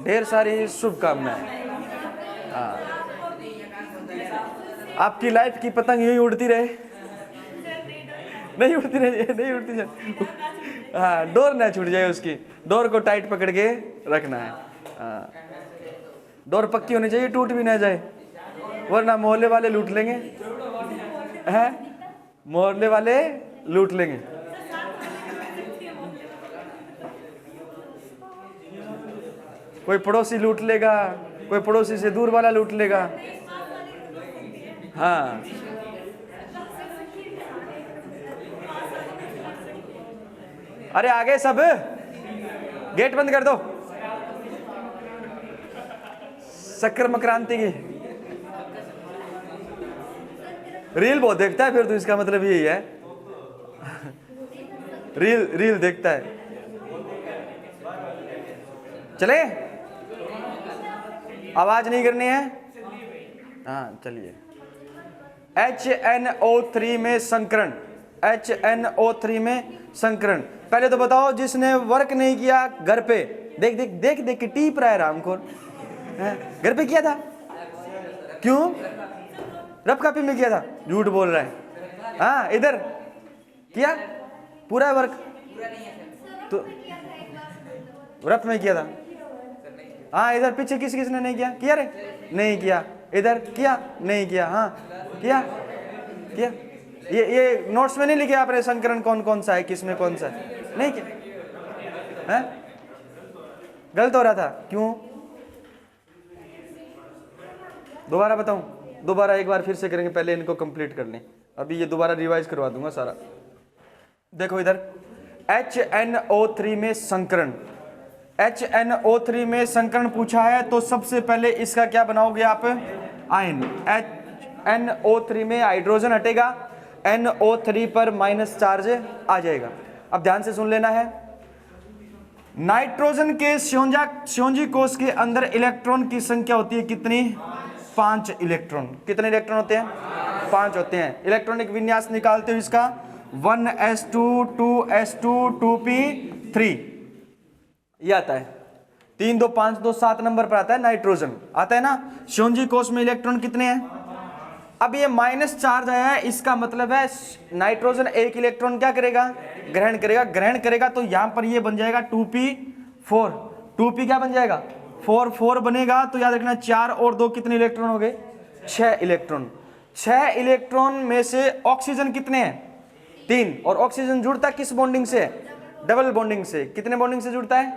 ढेर सारी शुभकामनाएं। हाँ, आपकी लाइफ की पतंग यूं ही उड़ती रहे, नहीं उड़ती रहे, नहीं उड़ती जाए। हाँ, डोर ना छूट जाए, उसकी डोर को टाइट पकड़ के रखना है। हाँ, डोर पक्की होनी चाहिए, टूट भी ना जाए, वरना मोहल्ले वाले लूट लेंगे। हैं, मोहल्ले वाले लूट लेंगे। कोई पड़ोसी लूट लेगा, कोई पड़ोसी से दूर वाला लूट लेगा। हाँ, अरे आगे सब, गेट बंद कर दो। शक्कर मकरांति की रील बहुत देखता है फिर तो, इसका मतलब यही है। रील देखता है। चले, आवाज नहीं करनी है। हाँ चलिए। HNO3 में संकरण, HNO3 में संकरण। पहले तो बताओ, जिसने वर्क नहीं किया घर पे, देख देख देख देख के टीप रहा है रामखोर, घर पे किया था क्यों? रफ कॉपी में किया था, झूठ बोल रहा है। हाँ, इधर किया पूरा वर्क तो रफ में किया था। हाँ, इधर पीछे किसने नहीं किया? किया रे, नहीं किया। इधर किया, नहीं किया। हाँ किया, किया। ये नोट्स में नहीं लिखे आपने संकरण कौन कौन सा है, किसमें कौन सा है? नहीं किया है, गलत हो रहा था। क्यों? दोबारा बताऊं? दोबारा एक बार फिर से करेंगे, पहले इनको कंप्लीट कर लें। अभी ये दोबारा रिवाइज करवा दूंगा सारा। देखो इधर HNO3 में संकरण, HNO3 में संकरण पूछा है तो सबसे पहले इसका क्या बनाओगे आप? आयन। NO3 में हाइड्रोजन हटेगा, NO3 पर माइनस चार्ज आ जाएगा। अब ध्यान से सुन लेना है। नाइट्रोजन के श्योंजी कोष के अंदर इलेक्ट्रॉन की संख्या होती है कितनी? 5 इलेक्ट्रॉन। कितने इलेक्ट्रॉन होते हैं? 5 होते हैं। इलेक्ट्रॉनिक विन्यास निकालते हो इसका 1s2 2s2 2p3, ये आता है। 3 2 5 2 7 नंबर पर आता है नाइट्रोजन, आता है ना। श्योंजी कोष में इलेक्ट्रॉन कितने हैं? अब ये माइनस चार्ज आया है, इसका मतलब है नाइट्रोजन एक इलेक्ट्रॉन क्या करेगा? ग्रहण करेगा। ग्रहण करेगा तो यहां पर ये बन जाएगा 2p4। 2p क्या बन जाएगा? 4 बनेगा। तो याद रखना 4 और 2 कितने इलेक्ट्रॉन हो गए? 6 इलेक्ट्रॉन। 6 इलेक्ट्रॉन में से ऑक्सीजन कितने हैं? 3। और ऑक्सीजन जुड़ता किस बॉन्डिंग से? डबल बॉन्डिंग से। कितने बॉन्डिंग से जुड़ता है?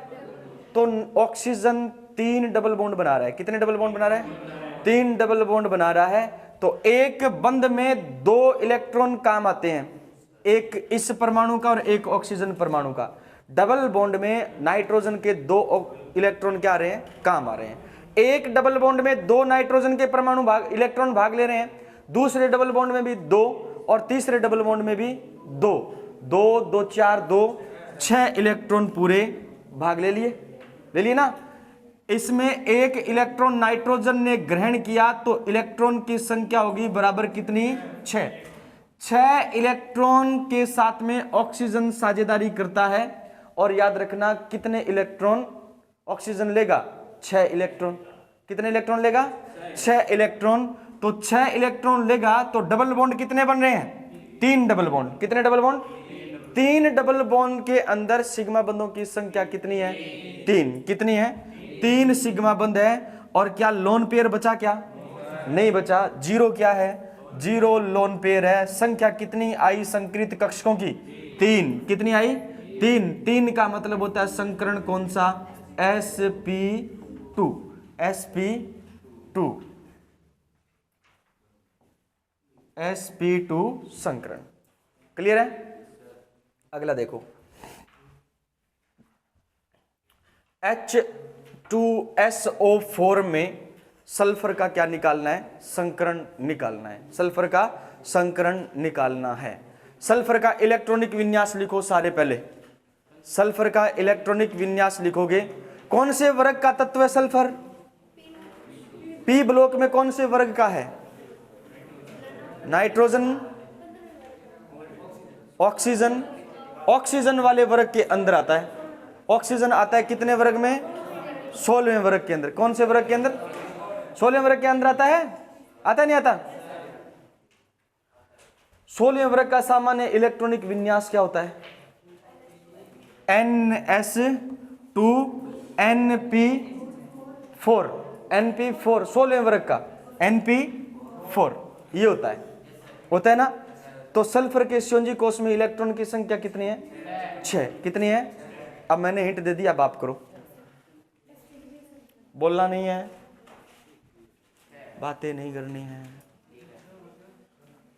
तो ऑक्सीजन 3 डबल बॉन्ड बना रहा है। कितने डबल बॉन्ड बना रहा है? 3 डबल बॉन्ड बना रहा है। तो एक बंध में 2 इलेक्ट्रॉन काम आते हैं, एक इस परमाणु का और एक ऑक्सीजन परमाणु का। डबल बॉन्ड में नाइट्रोजन के 2 इलेक्ट्रॉन क्या आ रहे हैं? काम आ रहे हैं। एक डबल बॉन्ड में 2 नाइट्रोजन के परमाणु इलेक्ट्रॉन भाग ले रहे हैं, दूसरे डबल बॉन्ड में भी 2 और तीसरे डबल बॉन्ड में भी 2। 2 2 4 2 6 इलेक्ट्रॉन पूरे भाग ले लिए ना। इसमें एक इलेक्ट्रॉन नाइट्रोजन ने ग्रहण किया तो इलेक्ट्रॉन की संख्या होगी बराबर कितनी? 6। 6 इलेक्ट्रॉन के साथ में ऑक्सीजन साझेदारी करता है। और याद रखना कितने इलेक्ट्रॉन ऑक्सीजन लेगा? 6 इलेक्ट्रॉन। कितने इलेक्ट्रॉन लेगा? 6 इलेक्ट्रॉन। तो 6 इलेक्ट्रॉन लेगा तो डबल बॉन्ड कितने बन रहे हैं? 3 डबल बॉन्ड। कितने डबल बॉन्ड? 3 डबल बॉन्ड के अंदर सिग्मा बंधों की संख्या कितनी है? 3। कितनी है? 3 सिग्मा बंध है। और क्या लोन पेयर बचा? क्या नहीं बचा। 0 क्या है? 0 लोन पेयर है। संख्या कितनी आई संकृत कक्षकों की? 3। कितनी आई? 3। 3 का मतलब होता है संकरण कौन सा? sp2। sp2 sp2 संकरण। क्लियर है? अगला देखो, H2SO4 में सल्फर का क्या निकालना है? संकरण निकालना है। सल्फर का संकरण निकालना है। सल्फर का इलेक्ट्रॉनिक विन्यास लिखो सारे। पहले सल्फर का इलेक्ट्रॉनिक विन्यास लिखोगे। कौन से वर्ग का तत्व है सल्फर? पी ब्लॉक में कौन से वर्ग का है? Nitrogen, oxygen. ऑक्सीजन वाले वर्ग के अंदर आता है। ऑक्सीजन आता है कितने वर्ग में? 16वें वर्ग के अंदर। कौन से वर्ग के अंदर? 16वें वर्ग के अंदर आता है, आता नहीं आता? 16वें वर्ग का सामान्य इलेक्ट्रॉनिक विन्यास क्या होता है? NS2NP4, NP4 16वें वर्ग का NP4 ये होता है ना। तो सल्फर के संयोजी कोष में इलेक्ट्रॉन की संख्या कितनी है? 6। कितनी है? अब मैंने हिंट दे दिया, अब आप करो, बोलना नहीं है, बातें नहीं करनी है,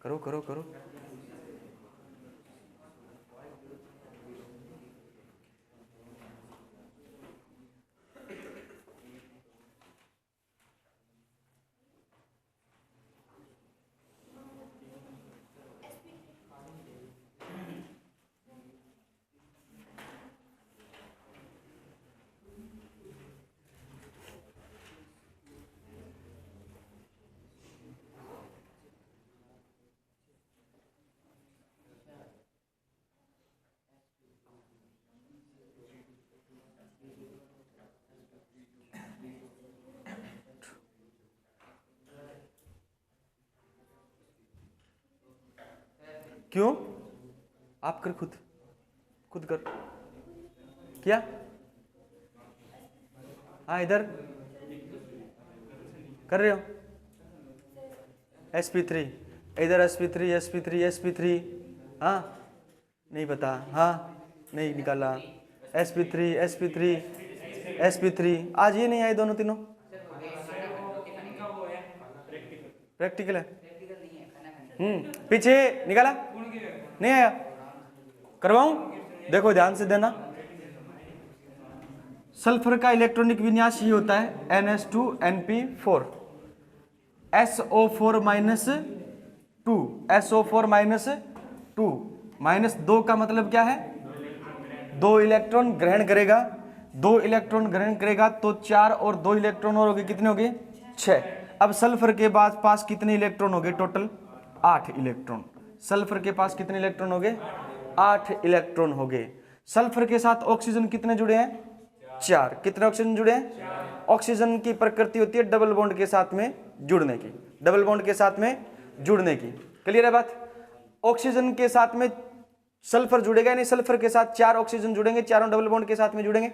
करो करो करो। क्यों? आप कर, खुद कर। क्या? हाँ इधर कर रहे हो। sp3 इधर, sp3 हाँ नहीं पता, हाँ नहीं निकाला। sp3 आज ये नहीं आए दोनों तीनों। प्रैक्टिकल है। पीछे निकाला नहीं आया, करवाऊं? देखो ध्यान से देना। सल्फर का इलेक्ट्रॉनिक विन्यास ये होता है NS2NP4 SO4 -2 SO4 -2 -2 का मतलब क्या है? 2 इलेक्ट्रॉन ग्रहण करेगा, 2 इलेक्ट्रॉन ग्रहण करेगा तो 4 और 2 इलेक्ट्रॉन और हो गए, कितने हो गए? 6। अब सल्फर के पास कितने इलेक्ट्रॉन हो गए टोटल? 8 इलेक्ट्रॉन। सल्फर के पास कितने इलेक्ट्रॉन हो गए? 8 इलेक्ट्रॉन हो गए। सल्फर के साथ ऑक्सीजन कितने जुड़े हैं? 4। कितने ऑक्सीजन जुड़े हैं? ऑक्सीजन की प्रकृति होती है डबल बॉन्ड के साथ में जुड़ने की, डबल बॉन्ड के साथ में जुड़ने की। क्लियर है बात? ऑक्सीजन के साथ में सल्फर जुड़ेगा नहीं, सल्फर के साथ 4 ऑक्सीजन जुड़ेंगे, चारों डबल बॉन्ड के साथ में जुड़ेंगे।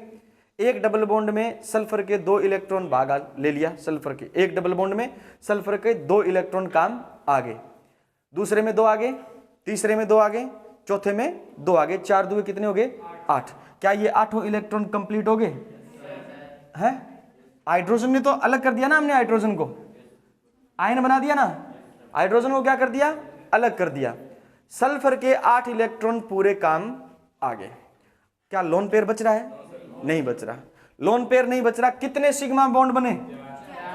एक डबल बॉन्ड में सल्फर के 2 इलेक्ट्रॉन भाग ले लिया, सल्फर के एक डबल बॉन्ड में सल्फर के 2 इलेक्ट्रॉन काम आ गए, दूसरे में 2 आ गए, तीसरे में 2 आ गए, चौथे में 2 आ गए, 4 2 कितने हो गए? 8। क्या ये 8 इलेक्ट्रॉन कंप्लीट हो गए हैं? हाइड्रोजन ने तो अलग कर दिया ना, हमने हाइड्रोजन को आयन बना दिया ना, हाइड्रोजन को क्या कर दिया? अलग कर दिया। सल्फर के 8 इलेक्ट्रॉन पूरे काम आ गए। क्या लोन पेयर बच रहा है? नहीं बच रहा, लोन पेयर नहीं बच रहा। कितने सिग्मा बॉन्ड बने?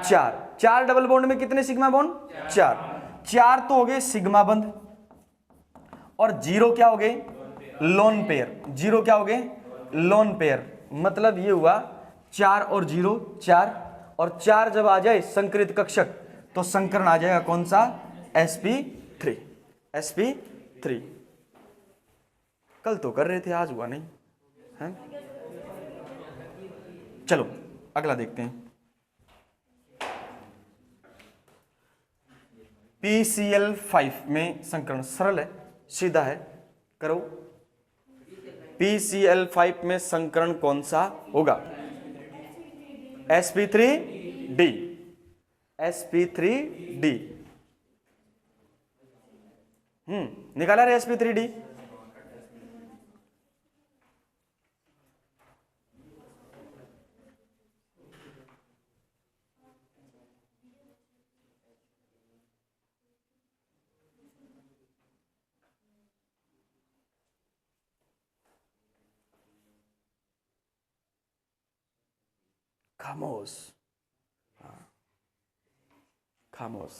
4 डबल बॉन्ड में कितने सिग्मा बॉन्ड? 4 तो हो गए सिग्मा बंध, और 0 क्या हो गए? Lone pair. 0 क्या हो गए? Lone pair. मतलब ये हुआ 4 और 0 4, और 4 जब आ जाए संकरित कक्षक तो संकरण आ जाएगा कौन सा? sp3। कल तो कर रहे थे, आज हुआ नहीं है? चलो अगला देखते हैं। PCl5 में संकरण सरल है, सीधा है, करो। PCl5 में संकरण कौन सा होगा? sp3d। निकाला रे sp3d। खामोश, खामोश।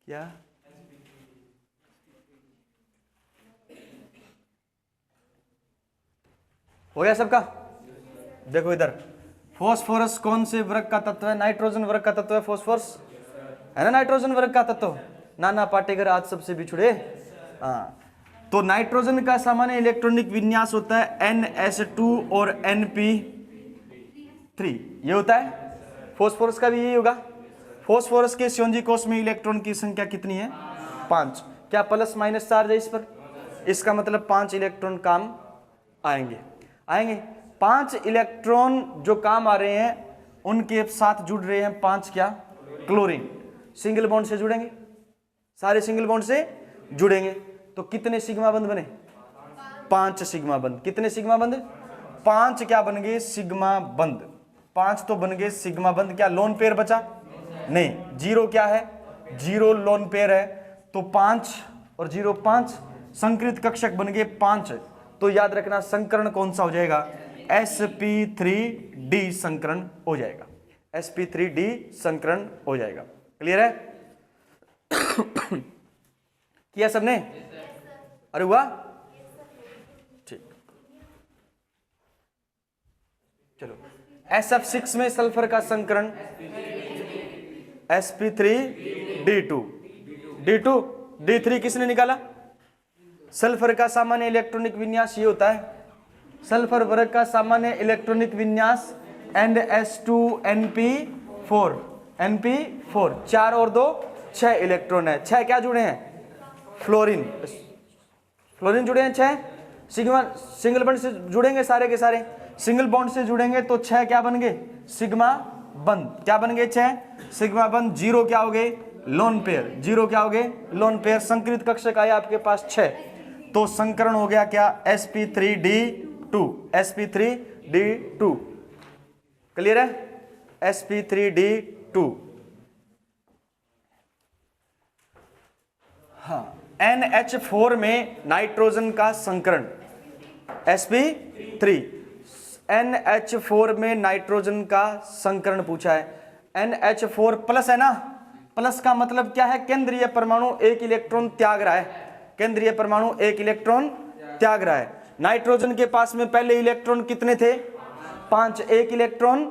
क्या? हो गया सबका? देखो इधर, फॉस्फोरस कौन से वर्ग का तत्व है? नाइट्रोजन वर्ग का तत्व है फॉस्फोरस, है ना? नाइट्रोजन वर्ग का तत्व। नाना पाटेकर आज सबसे बिछुड़े। हाँ, तो नाइट्रोजन का सामान्य इलेक्ट्रॉनिक विन्यास होता है NS2 और Np3, ये होता है। फॉस्फोरस का भी यही होगा। फॉस्फोरस के संयोजी कोष में इलेक्ट्रॉन की संख्या कितनी है? 5। क्या प्लस माइनस चार्ज है इस पर? इसका मतलब 5 इलेक्ट्रॉन काम आएंगे। 5 इलेक्ट्रॉन जो काम आ रहे हैं उनके साथ जुड़ रहे हैं 5 क्या? क्लोरीन। सिंगल बॉन्ड से जुड़ेंगे, सारे सिंगल बॉन्ड से जुड़ेंगे, तो कितने सिग्मा बंध बने? 5 सिग्मा बंध। कितने सिग्मा बंध? 5 क्या बन गए? सिग्मा बंध। 5 तो बन गए सिग्मा बंध। क्या लोन पेयर बचा? नहीं। 0 क्या है? 0 लोन पेयर है, तो 5 और 0 5 संकृत कक्षक बन गए 5। तो याद रखना संकरण कौन सा हो जाएगा? sp3d संकरण हो जाएगा। sp3d संकरण हो जाएगा। क्लियर है? किया सबने? अरे हुआ? ठीक, चलो। SF6 में सल्फर का संकरण sp3d2। d2 d3 किसने निकाला? सल्फर का सामान्य इलेक्ट्रॉनिक विन्यास ये होता है। सल्फर वर्ग का सामान्य इलेक्ट्रॉनिक विन्यास NS2Np4। Np4 4 और 2 6 इलेक्ट्रॉन है। 6 क्या जुड़े हैं? फ्लोरीन। फ्लोरीन जुड़े हैं 6। सिग्मा सिंगल बॉन्ड से जुड़ेंगे, सारे के सारे सिंगल बॉन्ड से जुड़ेंगे, तो 6 क्या बन गए? सिग्मा बंध। क्या बन गए? 6 सिग्मा बंध। 0 क्या हो गए? Lone pair. 0 क्या हो गए? Lone pair. संकृत कक्षक आया आपके पास 6, तो संकरण हो गया क्या? sp3d2। sp3d2 क्लियर है? sp3d2। हाँ, NH4 में नाइट्रोजन का संकरण sp3। NH4 में नाइट्रोजन का संकरण पूछा है। NH4 प्लस है ना? प्लस का मतलब क्या है? केंद्रीय परमाणु 1 इलेक्ट्रॉन त्याग रहा है। केंद्रीय परमाणु 1 इलेक्ट्रॉन त्याग रहा है। नाइट्रोजन के पास में पहले इलेक्ट्रॉन कितने थे? 5। 1 इलेक्ट्रॉन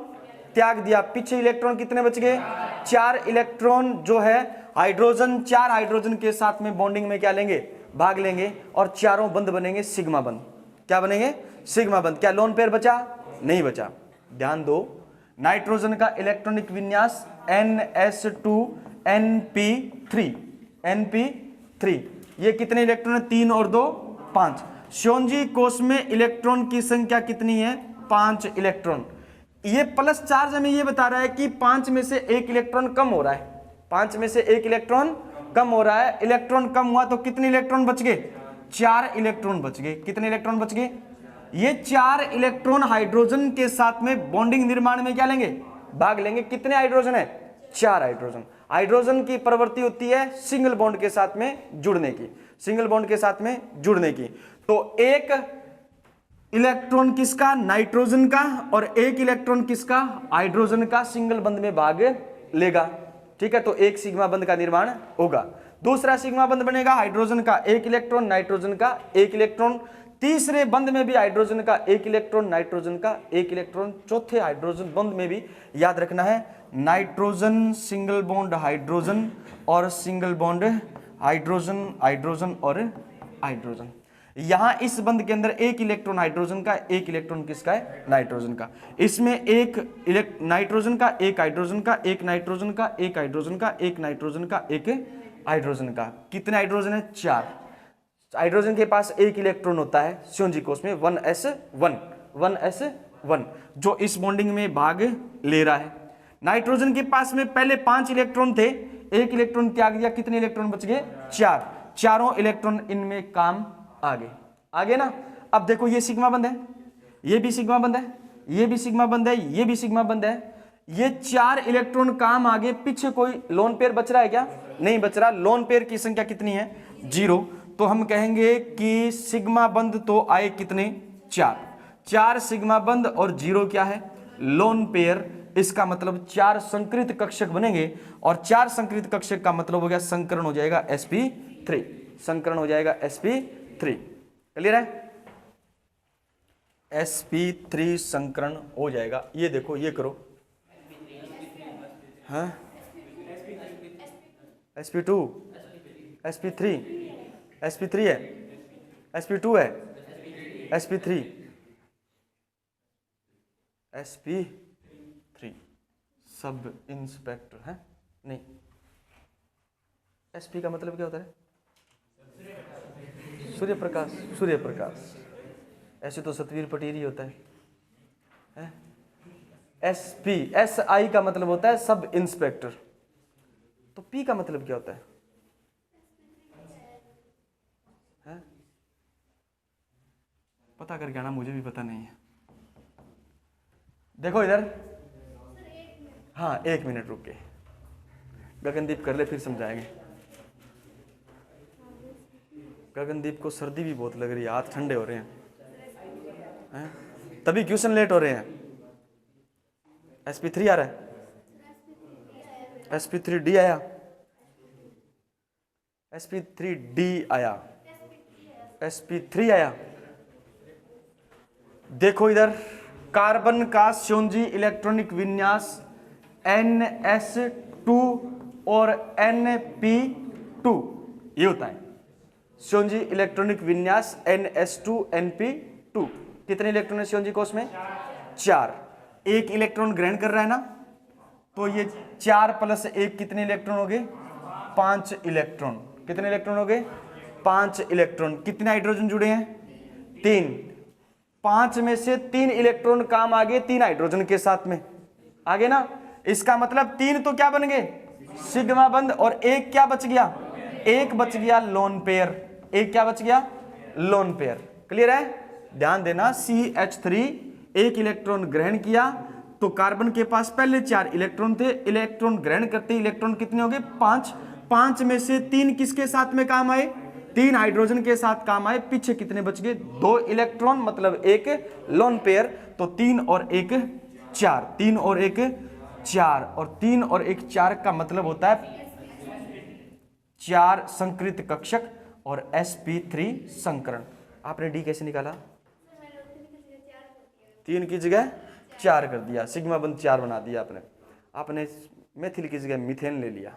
त्याग दिया, पीछे इलेक्ट्रॉन कितने बच गए? 4 इलेक्ट्रॉन जो है हाइड्रोजन, 4 हाइड्रोजन के साथ में बॉन्डिंग में क्या लेंगे? भाग लेंगे, और चारों बंध बनेंगे सिग्मा बंध। क्या बनेंगे? सिग्मा बंध। क्या लोन पेयर बचा? नहीं बचा। ध्यान दो, नाइट्रोजन का इलेक्ट्रॉनिक विन्यास NS2Np3। Np3 ये कितने इलेक्ट्रॉन है? 3 और 2 5। संयोजी कोष में इलेक्ट्रॉन की संख्या कितनी है? 5 इलेक्ट्रॉन। ये प्लस चार्ज हमें ये बता रहा है कि 5 में से 1 इलेक्ट्रॉन कम हो रहा है। 5 में से 1 इलेक्ट्रॉन कम हो रहा है। इलेक्ट्रॉन कम हुआ तो कितने इलेक्ट्रॉन बच गए? 4 इलेक्ट्रॉन बच गए। कितने इलेक्ट्रॉन बच गए? ये 4 इलेक्ट्रॉन हाइड्रोजन के साथ में बॉन्डिंग निर्माण में क्या लेंगे? भाग लेंगे। कितने हाइड्रोजन है? 4 हाइड्रोजन। हाइड्रोजन की प्रवृत्ति होती है सिंगल बॉन्ड के साथ में जुड़ने की। सिंगल बॉन्ड के साथ में जुड़ने की। तो एक इलेक्ट्रॉन किसका? नाइट्रोजन का, और एक इलेक्ट्रॉन किसका? हाइड्रोजन का सिंगल बंध में भाग लेगा। ठीक है, तो एक सिग्मा बंध का निर्माण होगा। दूसरा सिग्मा बंध बनेगा हाइड्रोजन का 1 इलेक्ट्रॉन, नाइट्रोजन का 1 इलेक्ट्रॉन। तीसरे बंध में भी हाइड्रोजन का 1 इलेक्ट्रॉन, नाइट्रोजन का 1 इलेक्ट्रॉन। चौथे हाइड्रोजन बंध में भी याद रखना है नाइट्रोजन सिंगल बॉन्ड हाइड्रोजन और सिंगल बॉन्ड हाइड्रोजन, हाइड्रोजन और हाइड्रोजन। यहां इस बंध के अंदर 1 इलेक्ट्रॉन हाइड्रोजन का, 1 इलेक्ट्रॉन किसका है? नाइट्रोजन का। इसमें 1 नाइट्रोजन का, 1 हाइड्रोजन का, 1 नाइट्रोजन का, 1 हाइड्रोजन का, 1 नाइट्रोजन का, 1 हाइड्रोजन का। कितने हाइड्रोजन है? 4। हाइड्रोजन के पास 1 इलेक्ट्रॉन होता है संयोजी कोष में 1s1 जो इस बॉन्डिंग में भाग ले रहा है। नाइट्रोजन के पास में पहले 5 इलेक्ट्रॉन थे, 1 इलेक्ट्रॉन त्याग दिया। कितने इलेक्ट्रॉन बच गए? 4। चारों इलेक्ट्रॉन इनमें काम आगे ना। अब देखो ये सिग्मा बंध है, ये भी सिग्मा बंध है, ये भी सिग्मा बंध है, ये भी सिग्मा बंध है। ये 4 इलेक्ट्रॉन काम आगे, पीछे कोई लोन पेयर बच रहा है क्या? नहीं बच रहा। लोन पेयर की संख्या कितनी है? 0। तो हम कहेंगे कि सिग्मा बंध तो आए कितने? 4 सिग्मा बंध और 0 क्या है? Lone pair. इसका मतलब 4 संकृत कक्षक बनेंगे, और 4 संकृत कक्षक का मतलब हो गया संकरण हो जाएगा sp3। संकरण हो जाएगा sp3। क्लियर है? sp3 संकरण हो जाएगा। ये देखो, ये करो। हाँ, sp2 sp3 sp3 है, sp2 है, sp3 sp3 सब इंस्पेक्टर है नहीं। sp का मतलब क्या होता है? सूर्य प्रकाश, सूर्य प्रकाश। ऐसे तो सतवीर पटेल ही होता है। एसपी, एस आई का मतलब होता है सब इंस्पेक्टर। तो पी का मतलब क्या होता है? पता करके आना, मुझे भी पता नहीं है। देखो इधर, हाँ 1 मिनट रुक के गगनदीप कर ले, फिर समझाएंगे। गगनदीप को सर्दी भी बहुत लग रही है, हाथ ठंडे हो रहे हैं, तभी क्वेश्चन लेट हो रहे हैं। sp3 आ रहा है, sp3d आया, sp3d आया, sp3 आया। देखो इधर, कार्बन का श्योंजी इलेक्ट्रॉनिक विन्यास ns2 और np2 ये होता है। श्योंजी इलेक्ट्रॉनिक विन्यास ns2 np2। कितने इलेक्ट्रॉन है श्योंजी कोष में? 4। 1 इलेक्ट्रॉन ग्रहण कर रहा है ना, तो ये 4 + 1 कितने इलेक्ट्रॉन हो गए? 5 इलेक्ट्रॉन। कितने इलेक्ट्रॉन हो गए? 5 इलेक्ट्रॉन। कितने हाइड्रोजन जुड़े हैं? 3। 5 में से 3 इलेक्ट्रॉन काम आ गए 3 हाइड्रोजन के साथ में, आगे ना। इसका मतलब 3 तो क्या बन गए? सिग्मा बंध, और 1 क्या बच गया? 1 बच गया लोन पेयर। 1 क्या बच गया? Lone pair. क्लियर है? ध्यान देना, CH3 1 इलेक्ट्रॉन ग्रहण किया, तो कार्बन के पास पहले 4 इलेक्ट्रॉन थे। इलेक्ट्रॉन ग्रहण करते इलेक्ट्रॉन कितने हो गए? 5। 5 में से 3 किसके साथ में काम आए? 3 हाइड्रोजन के साथ काम आए। पीछे कितने बच गए? 2 इलेक्ट्रॉन, मतलब 1 लोन पेयर। तो 3 और 1 4, 3 और 1 4, और 3 और 1 4 का मतलब होता है 4 संकृत कक्षक और sp3 संकरण। आपने डी कैसे निकाला? 3 की जगह 4 कर दिया, सिग्मा बंध 4 बना दिया आपने। आपने मेथिल की जगह मीथेन ले लिया,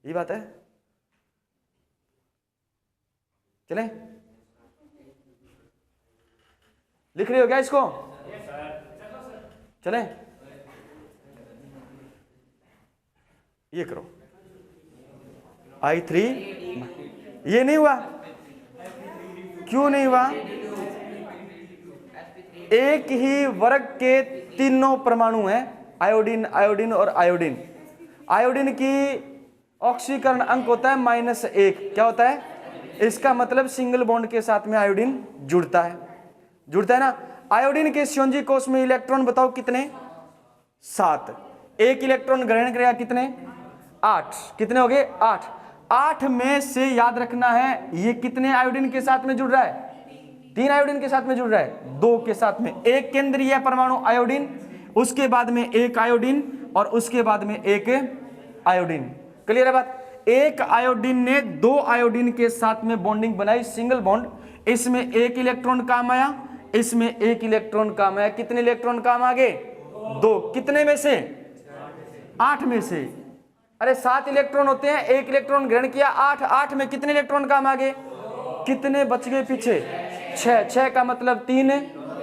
ये बात है। चलें, लिख रहे हो क्या इसको? चलें, ये करो I3। ये नहीं हुआ, क्यों नहीं हुआ? एक ही वर्ग के तीनों परमाणु हैं, आयोडीन, आयोडीन और आयोडीन। आयोडीन की ऑक्सीकरण अंक होता है -1। क्या होता है? इसका मतलब सिंगल बॉन्ड के साथ में आयोडीन जुड़ता है, जुड़ता है ना। आयोडीन के श्योंजी कोष में इलेक्ट्रॉन बताओ कितने? 7। 1 इलेक्ट्रॉन ग्रहण करेगा, कितने? 8। कितने हो गए? 8। 8 में से याद रखना है ये कितने आयोडीन के साथ में जुड़ रहा है? 3 आयोडीन के साथ में जुड़ रहा है, 2 के साथ में। एक केंद्रीय परमाणु आयोडीन, उसके बाद में 1 आयोडीन, और उसके बाद में 1 आयोडीन। क्लियर है बात? 1 आयोडीन ने 2 आयोडीन के साथ में बॉन्डिंग बनाई, सिंगल बॉन्ड। इसमें 1 इलेक्ट्रॉन काम आया, इसमें 1 इलेक्ट्रॉन काम आया। कितने इलेक्ट्रॉन काम आ गए? 2। कितने में से? 8 में से। अरे 7 इलेक्ट्रॉन होते हैं, 1 इलेक्ट्रॉन ग्रहण किया, 8। 8 में कितने इलेक्ट्रॉन काम आ गए? कितने बच गए पीछे? 6। 6 का मतलब 3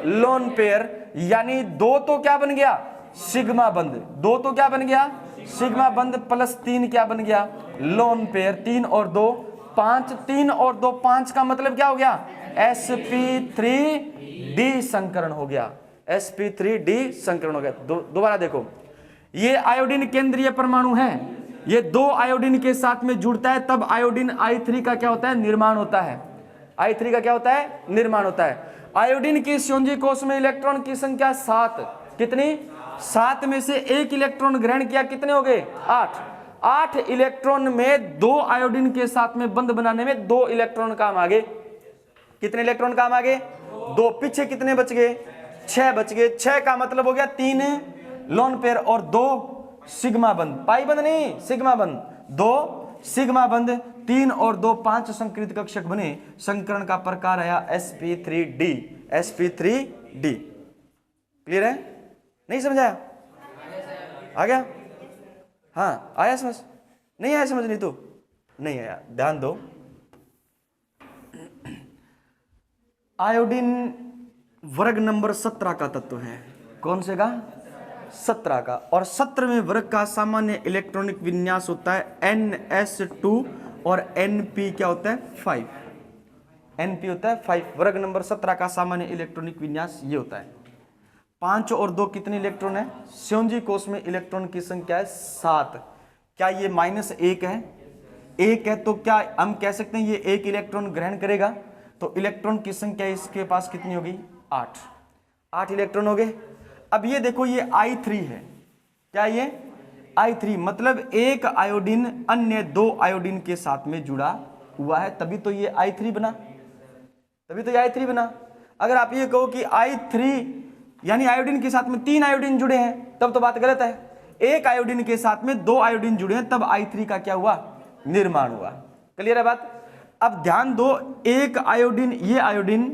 लोन पेयर, यानी 2 तो क्या बन गया? सिग्मा बंध। 2 तो क्या बन गया? सिग्मा बंध, प्लस 3 क्या बन गया? Lone pair. 3 और 2 5। 3 और 2 5 का मतलब क्या हो गया? sp3d संकरण हो गया, sp3d संकरण हो गया। दोबारा देखो, ये आयोडीन केंद्रीय परमाणु है, ये 2 आयोडीन के साथ में जुड़ता है, तब आयोडीन I3 का क्या होता है? निर्माण होता है। I3 का क्या होता है? निर्माण होता है। आयोडीन की श्योंजी कोष में इलेक्ट्रॉन की संख्या 7। कितनी? 7 में से 1 इलेक्ट्रॉन ग्रहण किया, कितने हो गए? 8। 8 इलेक्ट्रॉन में 2 आयोडीन के साथ में बंध बनाने में 2 इलेक्ट्रॉन काम आ गए। कितने इलेक्ट्रॉन काम आ गए? 2। पीछे कितने बच गए? 6 बच गए। 6 का मतलब हो गया 3 लोन पेयर और 2 सिग्मा बंध। पाई बंध नहीं, सिग्मा बंध। 2 सिग्मा बंध, 3 और 2 5 संकृत कक्षक बने। संकरण का प्रकार आया sp3d। sp3d क्लियर है? नहीं समझाया? आ गया? हाँ आया समझ? नहीं आया समझ? नहीं तो नहीं आया, ध्यान दो। आयोडीन वर्ग नंबर 17 का तत्व है। कौन से का? 17 का। और 17वें वर्ग का सामान्य इलेक्ट्रॉनिक विन्यास होता है NS2 और NP क्या होता है? 5। NP होता है 5। वर्ग नंबर 17 का सामान्य इलेक्ट्रॉनिक विन्यास ये होता है। 5 और 2 कितने इलेक्ट्रॉन है? श्योनजी कोष में इलेक्ट्रॉन की संख्या है 7। क्या ये -1 है? 1 है तो क्या हम कह सकते हैं ये 1 इलेक्ट्रॉन ग्रहण करेगा? तो इलेक्ट्रॉन की संख्या इसके पास कितनी होगी? 8 इलेक्ट्रॉन हो गए। अब ये देखो ये I3 है। क्या ये? I3 मतलब एक आयोडीन अन्य 2 आयोडीन के साथ में जुड़ा हुआ है, तभी तो ये I3 बना, तभी तो ये I3 बना। अगर आप ये कहो कि I3 यानी आयोडीन के साथ में 3 आयोडीन जुड़े हैं, तब तो बात गलत है। एक आयोडीन के साथ में 2 आयोडीन जुड़े हैं, तब I3 का क्या हुआ? निर्माण हुआ। क्लियर है बात? अब ध्यान दो, एक आयोडीन, ये आयोडीन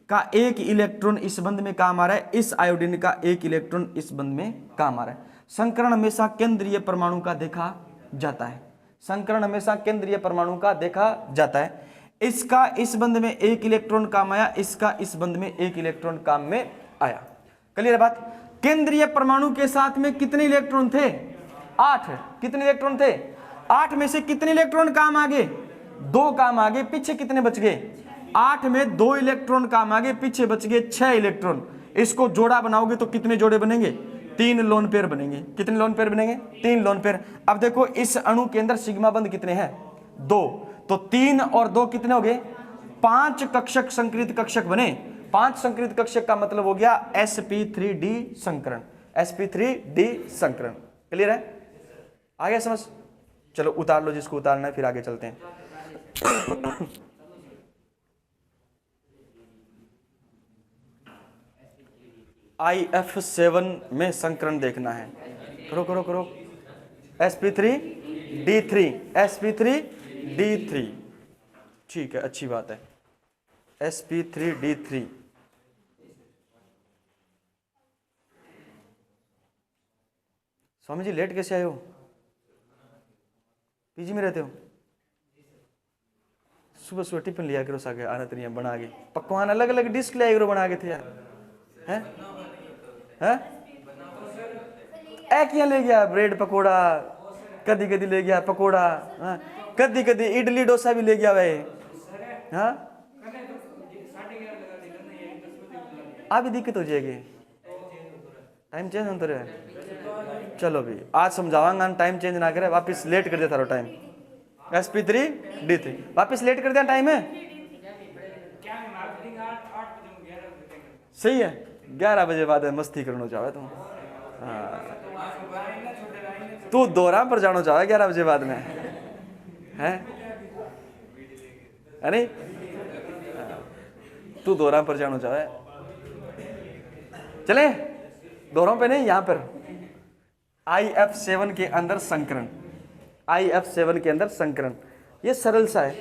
का 1 इलेक्ट्रॉन इस बंध में काम आ रहा है, इस आयोडीन का 1 इलेक्ट्रॉन इस बंध में काम आ रहा है। संकरण हमेशा केंद्रीय परमाणु का देखा जाता है। संकरण हमेशा केंद्रीय परमाणु का देखा जाता है। इसका इस बंध में 1 इलेक्ट्रॉन काम आया, इसका इस बंध में 1 इलेक्ट्रॉन काम में आया। क्लियर है बात? केंद्रीय परमाणु के साथ में कितने इलेक्ट्रॉन थे? 8। कितने इलेक्ट्रॉन थे? 8 में से कितने इलेक्ट्रॉन काम आगे? 2 काम आगे, पीछे कितने बच गए? 8 में 2 इलेक्ट्रॉन काम आगे, पीछे बच गए 6 इलेक्ट्रॉन। इसको जोड़ा बनाओगे तो कितने जोड़े बनेंगे? 3 लोन पेयर बनेंगे। कितने लोन पेयर बनेंगे? 3 लोन पेयर। अब देखो इस अणु के अंदर सिग्मा बंध कितने हैं? 2। तो 3 और 2 कितने हो गए? 5 कक्षक संकृत कक्षक बने। 5 संकृत कक्षक का मतलब हो गया sp3d संकरण। sp3d संकरण। क्लियर है? आ गया समझ? चलो उतार लो जिसको उतारना है, फिर आगे चलते हैं। IF7 में संकरण देखना है। करो करो करो। sp3d3 sp3d3। ठीक है, अच्छी बात है। sp3d3। स्वामी जी लेट कैसे आए हो? पीजी में रहते हो? सुबह सुबह टिफिन लिया करो, सागे आना तरिया बना के पकवान अलग अलग डिश ले करो बना के थे यार। हैं हैं ए किया ले गया? ब्रेड पकोड़ा कदी कदी ले गया, पकोड़ा कदी कदी इडली डोसा भी ले गया भाई। हाँ अभी दिक्कत हो जाएगी, टाइम चेंज होता रहे। चलो भी आज समझावांगा, टाइम चेंज ना करे, वापस लेट कर देता रहो टाइम। sp3d3 वापस लेट कर दिया टाइम है। सही है, 11 बजे बाद मस्ती करना चाहे तुम। हाँ तू दौरा पर जाना चाहे 11 बजे बाद में है? अरे तू दौरा पर जाना चाहे, चले दौरों पे नहीं, यहाँ पर IF7 के अंदर संकरण। IF7 के अंदर संकरण ये सरल सा है।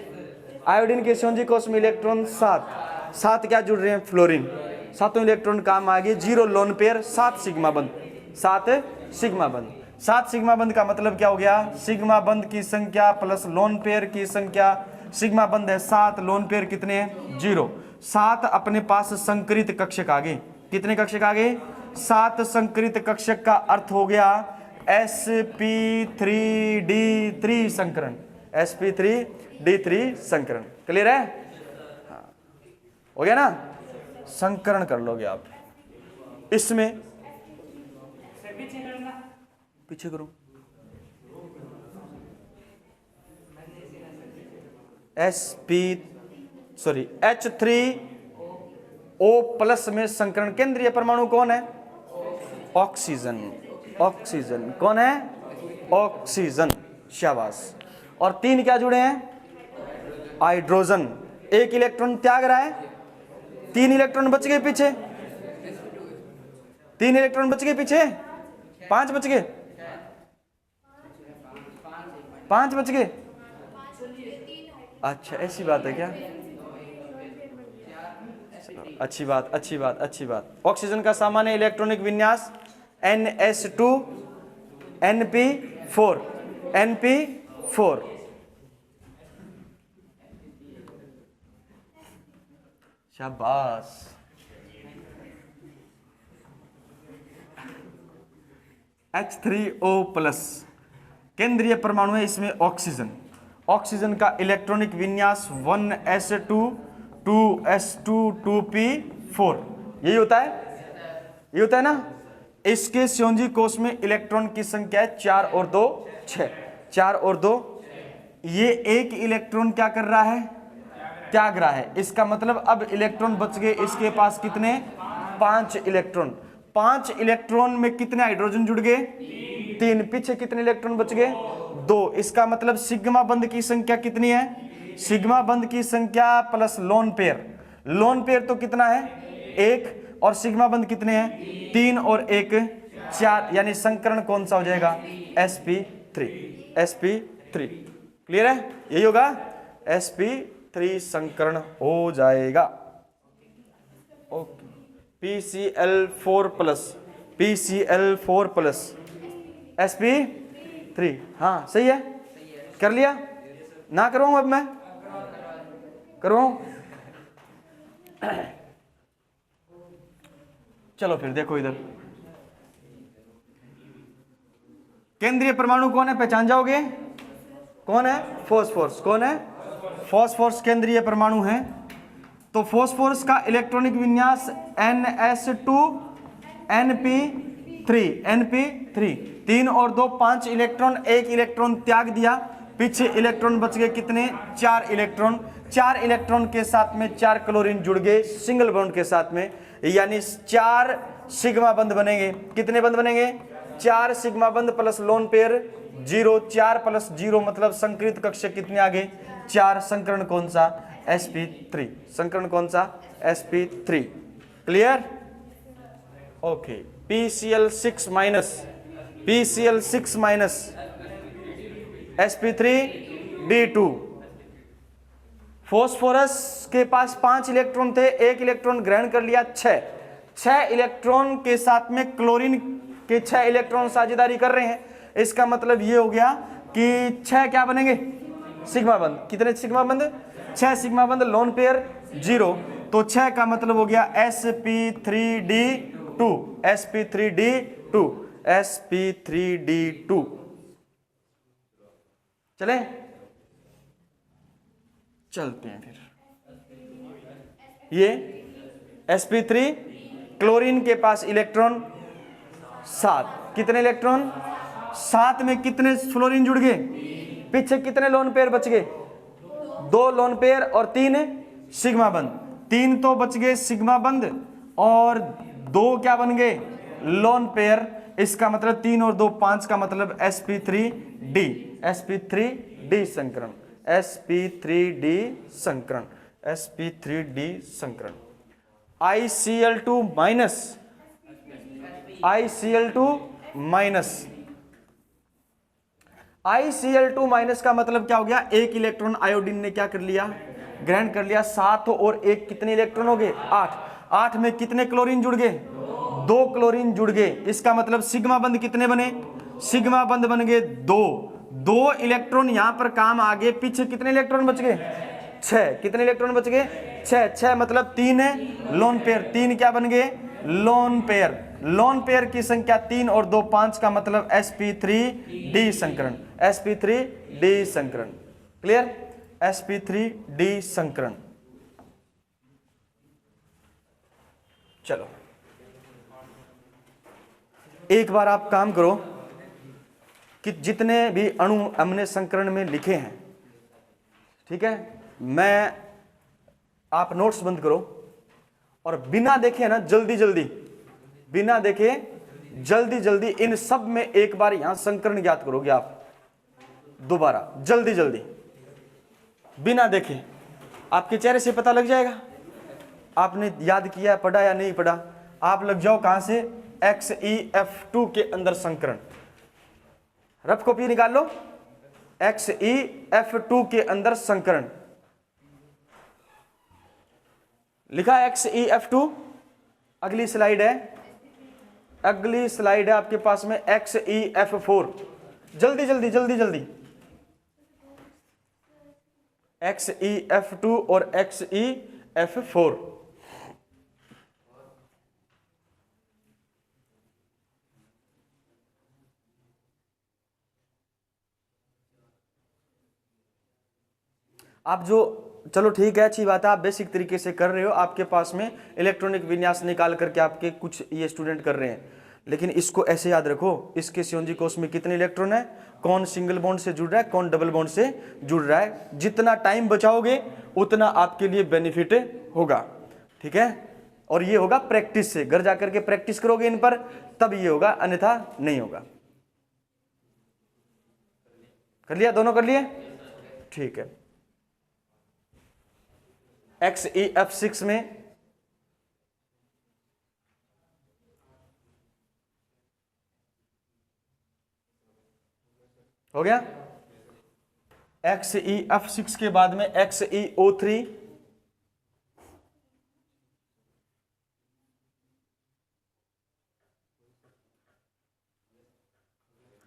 आयोडीन के श्योनजी कोष में इलेक्ट्रॉन 7 क्या जुड़ रहे हैं? फ्लोरीन। 7 इलेक्ट्रॉन काम आ गए, 0 लोन पेयर, 7 सिग्मा बंध। 7 सिग्मा बंध। 7 सिग्मा बंध का मतलब क्या हो गया? सिग्मा बंध की संख्या प्लस लोन पेयर की संख्या। सिग्मा बंध है 7, लोन पेयर कितने हैं? 0। 7 अपने पास संकरित कक्षक आ गए। कितने कक्षक आ गए? 7 संकरित कक्षक का अर्थ हो गया sp3d3 संकरण। sp3d3 संकरण। क्लियर है? हाँ हो गया ना? संकरण कर लोगे आप इसमें। पीछे करो। H3O+ में संकरण। केंद्रीय परमाणु कौन है? ऑक्सीजन। ऑक्सीजन कौन है? ऑक्सीजन। शाबाश। और 3 क्या जुड़े हैं? हाइड्रोजन। 1 इलेक्ट्रॉन त्याग रहा है, 3 इलेक्ट्रॉन बच गए पीछे। 3 इलेक्ट्रॉन बच गए पीछे, 5 बच गए। 5 बच गए। अच्छा ऐसी बात है क्या? अच्छी बात अच्छी बात अच्छी बात। ऑक्सीजन का सामान्य इलेक्ट्रॉनिक विन्यास NS2 NP4 NP4। शाबाश। H3O+, केंद्रीय परमाणु है, इसमें ऑक्सीजन। ऑक्सीजन का इलेक्ट्रॉनिक विन्यास 1s2 2s2 2p4, यही होता है, ये होता है ना। इसके श्योनजी कोष में इलेक्ट्रॉन की संख्या है 4 और 2 6, 4 और 2। ये एक इलेक्ट्रॉन क्या कर रहा है, त्याग रहा है। इसका मतलब अब इलेक्ट्रॉन बच गए इसके पास कितने, 5 इलेक्ट्रॉन। 5 इलेक्ट्रॉन में कितने हाइड्रोजन जुड़ गए, 3। पीछे कितने इलेक्ट्रॉन बच गए, 2। इसका मतलब सिग्मा बंध की संख्या कितनी है, सिग्मा बंध की संख्या plus lone pair. Lone pair तो कितना है, 1, और सिग्मा बंध कितने हैं, 3 और 1 4, यानी संकरण कौन सा हो जाएगा, sp3, sp3। क्लियर है, यही होगा, sp3 संकरण हो जाएगा। ओके, PCl4+, PCl4+, sp3, हाँ सही है, कर लिया ना, करवाऊं अब मैं, करवाऊं। चलो फिर देखो इधर, केंद्रीय परमाणु कौन है, पहचान जाओगे, कौन है, फॉस्फोरस। कौन है, फॉस्फोरस केंद्रीय परमाणु है। तो फॉस्फोरस का इलेक्ट्रॉनिक विन्यास NS2 NP3, NP3, 3 और 2 5 इलेक्ट्रॉन, 1 इलेक्ट्रॉन त्याग दिया, पीछे इलेक्ट्रॉन बच गए कितने, 4 इलेक्ट्रॉन। 4 इलेक्ट्रॉन के साथ में 4 क्लोरीन जुड़ गए सिंगल बॉन्ड के साथ में, यानी 4 सिग्मा बंध बनेंगे। कितने बंध बनेंगे, 4 सिग्मा बंध प्लस लोन पेयर 0, 4 + 0 मतलब संकृत कक्षक कितने आ गए, 4। संकरण कौन सा, sp3, संकरण कौन सा, sp3। Clear, okay. PCl6-, PCl6- sp3d2। Phosphorus के पास 5 इलेक्ट्रॉन थे, 1 इलेक्ट्रॉन ग्रहण कर लिया, 6 इलेक्ट्रॉन के साथ में क्लोरीन के 6 इलेक्ट्रॉन साझेदारी कर रहे हैं। इसका मतलब ये हो गया कि 6 क्या बनेंगे, सिग्मा बंध। कितने सिग्मा बंध, 6 सिग्मा बंध, लोन पेयर 0, तो 6 का मतलब हो गया sp3d2, sp3d2, sp3d2। चले, चलते हैं फिर। ये sp3, क्लोरीन के पास इलेक्ट्रॉन 7, कितने इलेक्ट्रॉन, 7 में कितने फ्लोरीन जुड़ गए, पीछे कितने लोन पेयर बच गए, 2 लोन पेयर और 3 सिग्मा बंध। 3 तो बच गए सिग्मा बंध और 2 क्या बन गए, लोन पेयर। इसका मतलब 3 और 2 5 का मतलब sp3d, sp3d संकरण, sp3d संकरण, sp3d संकरण। ICl2-, ICl2-, ICl2- का मतलब क्या हो गया, 1 इलेक्ट्रॉन आयोडीन ने क्या कर लिया, ग्रहण कर लिया। 7 और 1 कितने इलेक्ट्रॉन हो गए, 8। 8 में कितने क्लोरीन जुड़ गए, 2 क्लोरीन जुड़ गए। इसका मतलब सिग्मा बंध कितने बने, सिग्मा बंध बन गए 2 इलेक्ट्रॉन यहां पर काम आ गए, पीछे कितने इलेक्ट्रॉन बच गए, 6। कितने इलेक्ट्रॉन बच गए, 6 मतलब 3 है लोन पेयर, 3 क्या बन गए, लोन पेयर। लोन पेयर की संख्या 3 और 2 5 का मतलब sp3d संकरण, sp3d संकरण। क्लियर, sp3d संकरण। चलो एक बार आप काम करो कि जितने भी अणु हमने संकरण में लिखे हैं, ठीक है, मैं, आप नोट्स बंद करो और बिना देखे ना, जल्दी जल्दी, बिना देखे जल्दी जल्दी इन सब में एक बार यहां संकरण ज्ञात करोगे आप, दोबारा जल्दी जल्दी बिना देखे। आपके चेहरे से पता लग जाएगा आपने याद किया, पढ़ा या नहीं पढ़ा। आप लग जाओ कहां से, XeF2 के अंदर संकरण, रफ कॉपी निकाल लो, XeF2 के अंदर संकरण लिखा है XeF2। अगली स्लाइड है, अगली स्लाइड है आपके पास में XeF4। जल्दी जल्दी जल्दी जल्दी, XeF2 और XeF4। आप जो, चलो ठीक है, अच्छी बात है, आप बेसिक तरीके से कर रहे हो, आपके पास में इलेक्ट्रॉनिक विन्यास निकाल करके आपके कुछ ये स्टूडेंट कर रहे हैं, लेकिन इसको ऐसे याद रखो, इसके CONG कोष में कितने इलेक्ट्रॉन है, कौन सिंगल बॉन्ड से जुड़ रहा है, कौन डबल बॉन्ड से जुड़ रहा है। जितना टाइम बचाओगे उतना आपके लिए बेनिफिट होगा, ठीक है। और ये होगा प्रैक्टिस से, घर जाकर के प्रैक्टिस करोगे इन पर, तब ये होगा, अन्यथा नहीं होगा। कर लिया, दोनों कर लिए, ठीक है। XeF6 में हो गया। XeF6 के बाद में XeO3,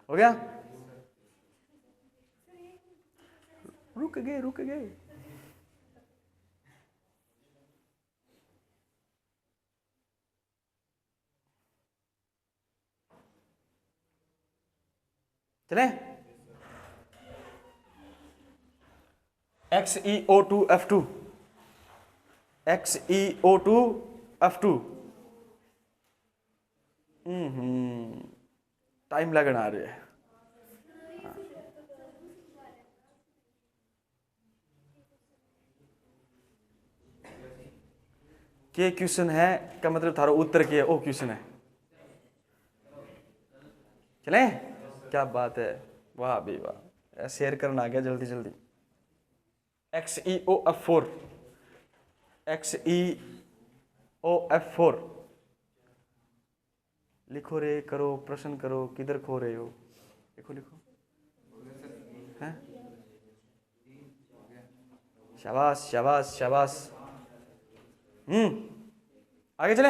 हो गया। रुक गए। चले। XeO2F2, XeO2F2, टाइम लगना रहे है। के क्वेश्चन है का मतलब थारो उत्तर के ओ क्वेश्चन है। चले, क्या बात है, वाह भी वाह, शेयर करना आ गया जल्दी जल्दी। XeOF4, XeOF4 लिखो रे, करो प्रश्न करो, किधर खो रहे हो, लिखो हैं। शाबाश शाबाश शाबाश। आगे चले।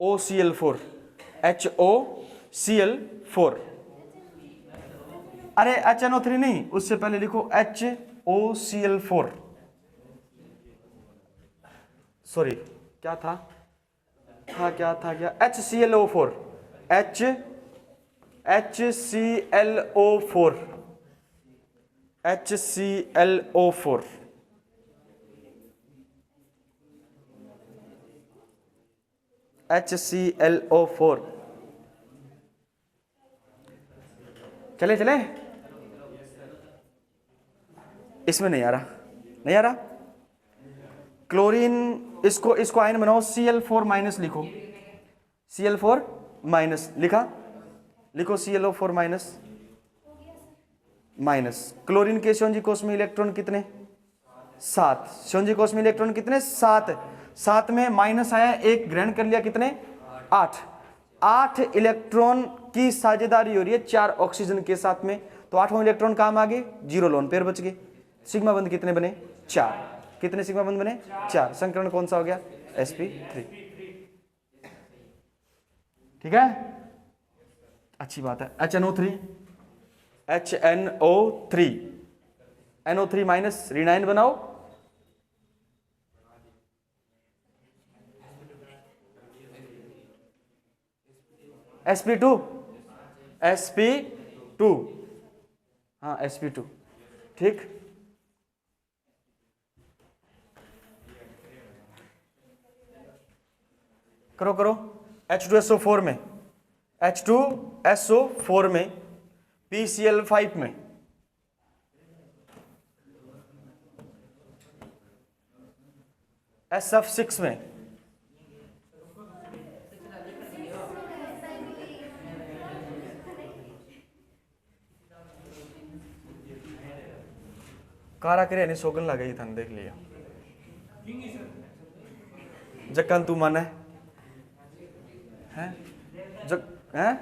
HOCl4, HOCl4, अरे HNO3 नहीं, उससे पहले लिखो HOCl4, सॉरी क्या था HClO4, HClO4, HClO4। चले चले, इसमें नहीं आ रहा। क्लोरीन, इसको आयन बनाओ, Cl4 माइनस लिखो, Cl4 माइनस लिखो ClO4 माइनस। क्लोरीन के CONG कोष में इलेक्ट्रॉन कितने, 7। CONG कोष में इलेक्ट्रॉन कितने, 7। 7 में माइनस आया, एक ग्रहण कर लिया, कितने, 8 इलेक्ट्रॉन की साझेदारी हो रही है 4 ऑक्सीजन के साथ में, तो 8वां इलेक्ट्रॉन काम आ गए, 0 लोन पेयर बच गए। सिग्मा बंध कितने बने, 4। कितने सिग्मा बंध बने, 4। संकरण कौन सा हो गया, sp3, ठीक है, अच्छी बात है। HNO3 NO3 माइनस, ऋणायन बनाओ, sp2, हाँ sp2, ठीक। करो H2SO4 में, H2SO4 में, PCl5 में, SF6 में, कारा करे नहीं, सोगन लगा ही था, देख लिया जक्कन तू मन है जग हैं,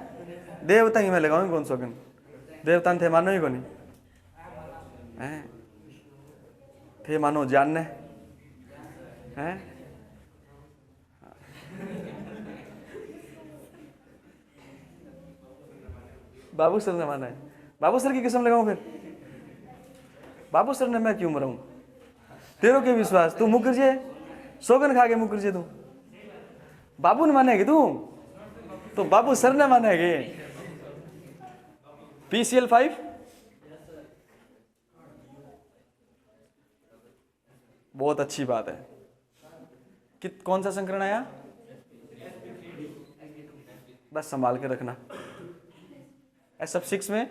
देवता ही मैं लगाऊंगी कौन सोगन, देवता थे मानो ही को नहीं हैं, थे मानो जानने हैं। बाबू सर ने माना है, बाबू सर की कसम लगाऊं फिर, बाबू सर ने मैं क्यों मराऊं, तेरो के विश्वास, तू मुकर जाए, सोगन खा के मुकर से तू बाबू ने मानेगी तू तो बाबू सर ने मानेगे। PCl5 बहुत अच्छी बात है। कौन सा संकरण आया? बस संभाल के रखना। SF6 में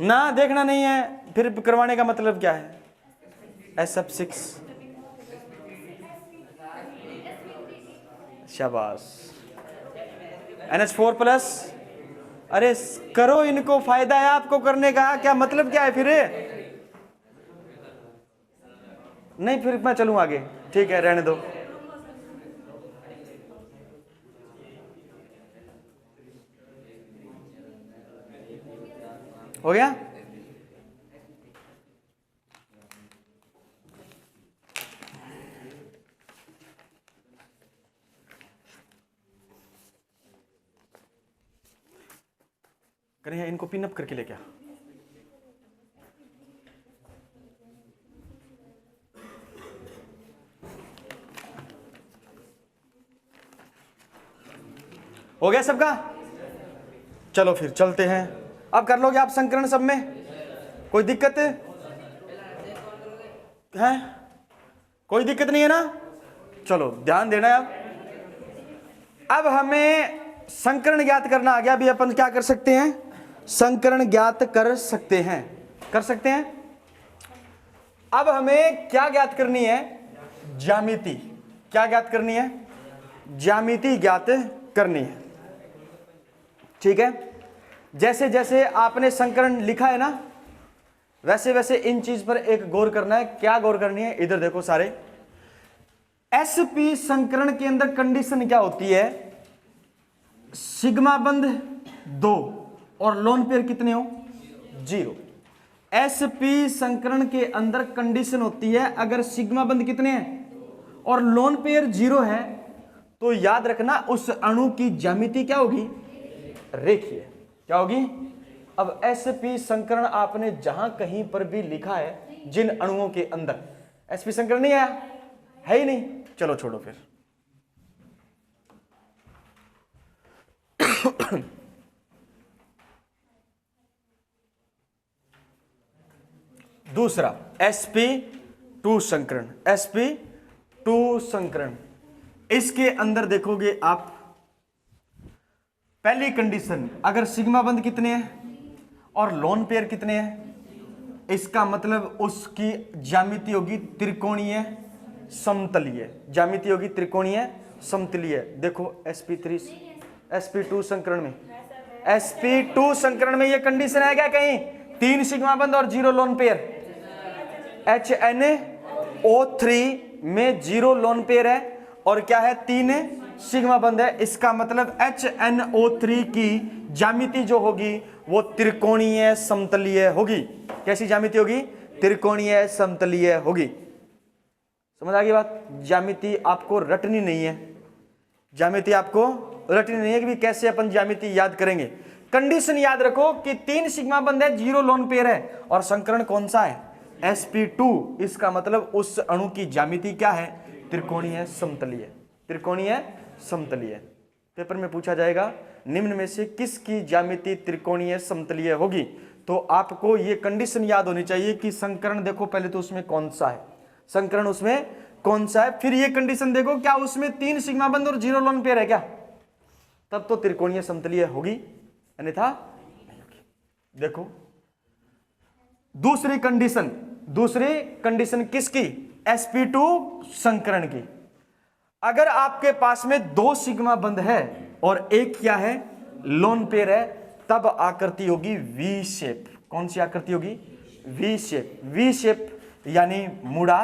ना देखना नहीं है, फिर करवाने का मतलब क्या है? SF6 शाबाश। NH4+, अरे करो, इनको फायदा है आपको करने का, क्या मतलब क्या है फिर? नहीं फिर मैं चलूं आगे, ठीक है रहने दो। हो गया? करें इनको पिनअप करके लेके आ। हो गया सबका? चलो फिर चलते हैं। अब कर लोगे आप संकरण सब में? कोई दिक्कत है? कोई दिक्कत नहीं है ना? चलो ध्यान देना है। अब हमें संकरण ज्ञात करना आ गया। अभी अपन क्या कर सकते हैं? संकरण ज्ञात कर सकते हैं। कर सकते हैं। अब हमें क्या ज्ञात करनी है? ज्यामिति। क्या ज्ञात करनी है? ज्यामिति ज्ञात करनी है। ठीक है। जैसे जैसे आपने संकरण लिखा है ना, वैसे वैसे इन चीज पर एक गौर करना है। क्या गौर करनी है? इधर देखो सारे। SP संकरण के अंदर कंडीशन क्या होती है? सिग्मा बंध 2 और लोन पेयर कितने हो? 0। SP संकरण के अंदर कंडीशन होती है अगर सिग्मा बंध कितने हैं और लोन पेयर 0 है तो याद रखना उस अणु की ज्यामिति क्या होगी? रेखीय। क्या होगी? अब SP संकरण आपने जहां कहीं पर भी लिखा है जिन अणुओं के अंदर, SP संकरण नहीं आया, है ही नहीं। चलो छोड़ो फिर। दूसरा SP2 संकरण। SP2 संकरण, इसके अंदर देखोगे आप, पहली कंडीशन अगर सिग्मा बंध कितने हैं और लोन पेयर कितने हैं, इसका मतलब उसकी ज्यामिति होगी त्रिकोणीय समतलीय। ज्यामिति होगी त्रिकोणीय समतलीय। देखो SP2 संकरण में, SP2 संकरण में यह कंडीशन है क्या कहीं? 3 सिग्मा बंध और 0 लोन पेयर। HNO3 में 0 लोन पेयर है और क्या है? 3 सिग्मा बंध है। इसका मतलब HNO3 की ज्यामिति जो होगी वो त्रिकोणीय समतलीय होगी। कैसी ज्यामिति होगी? त्रिकोणीय समतलीय होगी। समझ आ गई बात? ज्यामिति आपको रटनी नहीं है। ज्यामिति आपको रटनी नहीं है कि कैसे अपन ज्यामिति याद करेंगे। कंडीशन याद रखो कि 3 सिग्मा बंध है, 0 लोन पेयर है और संकरण कौन सा है? SP2। इसका मतलब उस अणु की ज्यामिति क्या है? त्रिकोणीय समतलीय। त्रिकोणीय समतलीय। पेपर में पूछा जाएगा निम्न में से किसकी ज्यामिति त्रिकोणीय समतलीय होगी, तो आपको यह कंडीशन याद होनी चाहिए कि संकरण देखो पहले तो उसमें कौन सा है, संकरण उसमें कौन सा है, फिर ये कंडीशन देखो क्या उसमें 3 सिग्मा बंध और 0 लोन पेयर है क्या, तब तो त्रिकोणीय समतलीय होगी, अन्यथा नहीं होगी। देखो दूसरी कंडीशन किसकी? SP2 संकरण की। अगर आपके पास में 2 सिग्मा बंध है और एक क्या है? लोन पेयर है, तब आकृति होगी वी शेप। कौन सी आकृति होगी? V shape. वी शेप यानी मुड़ा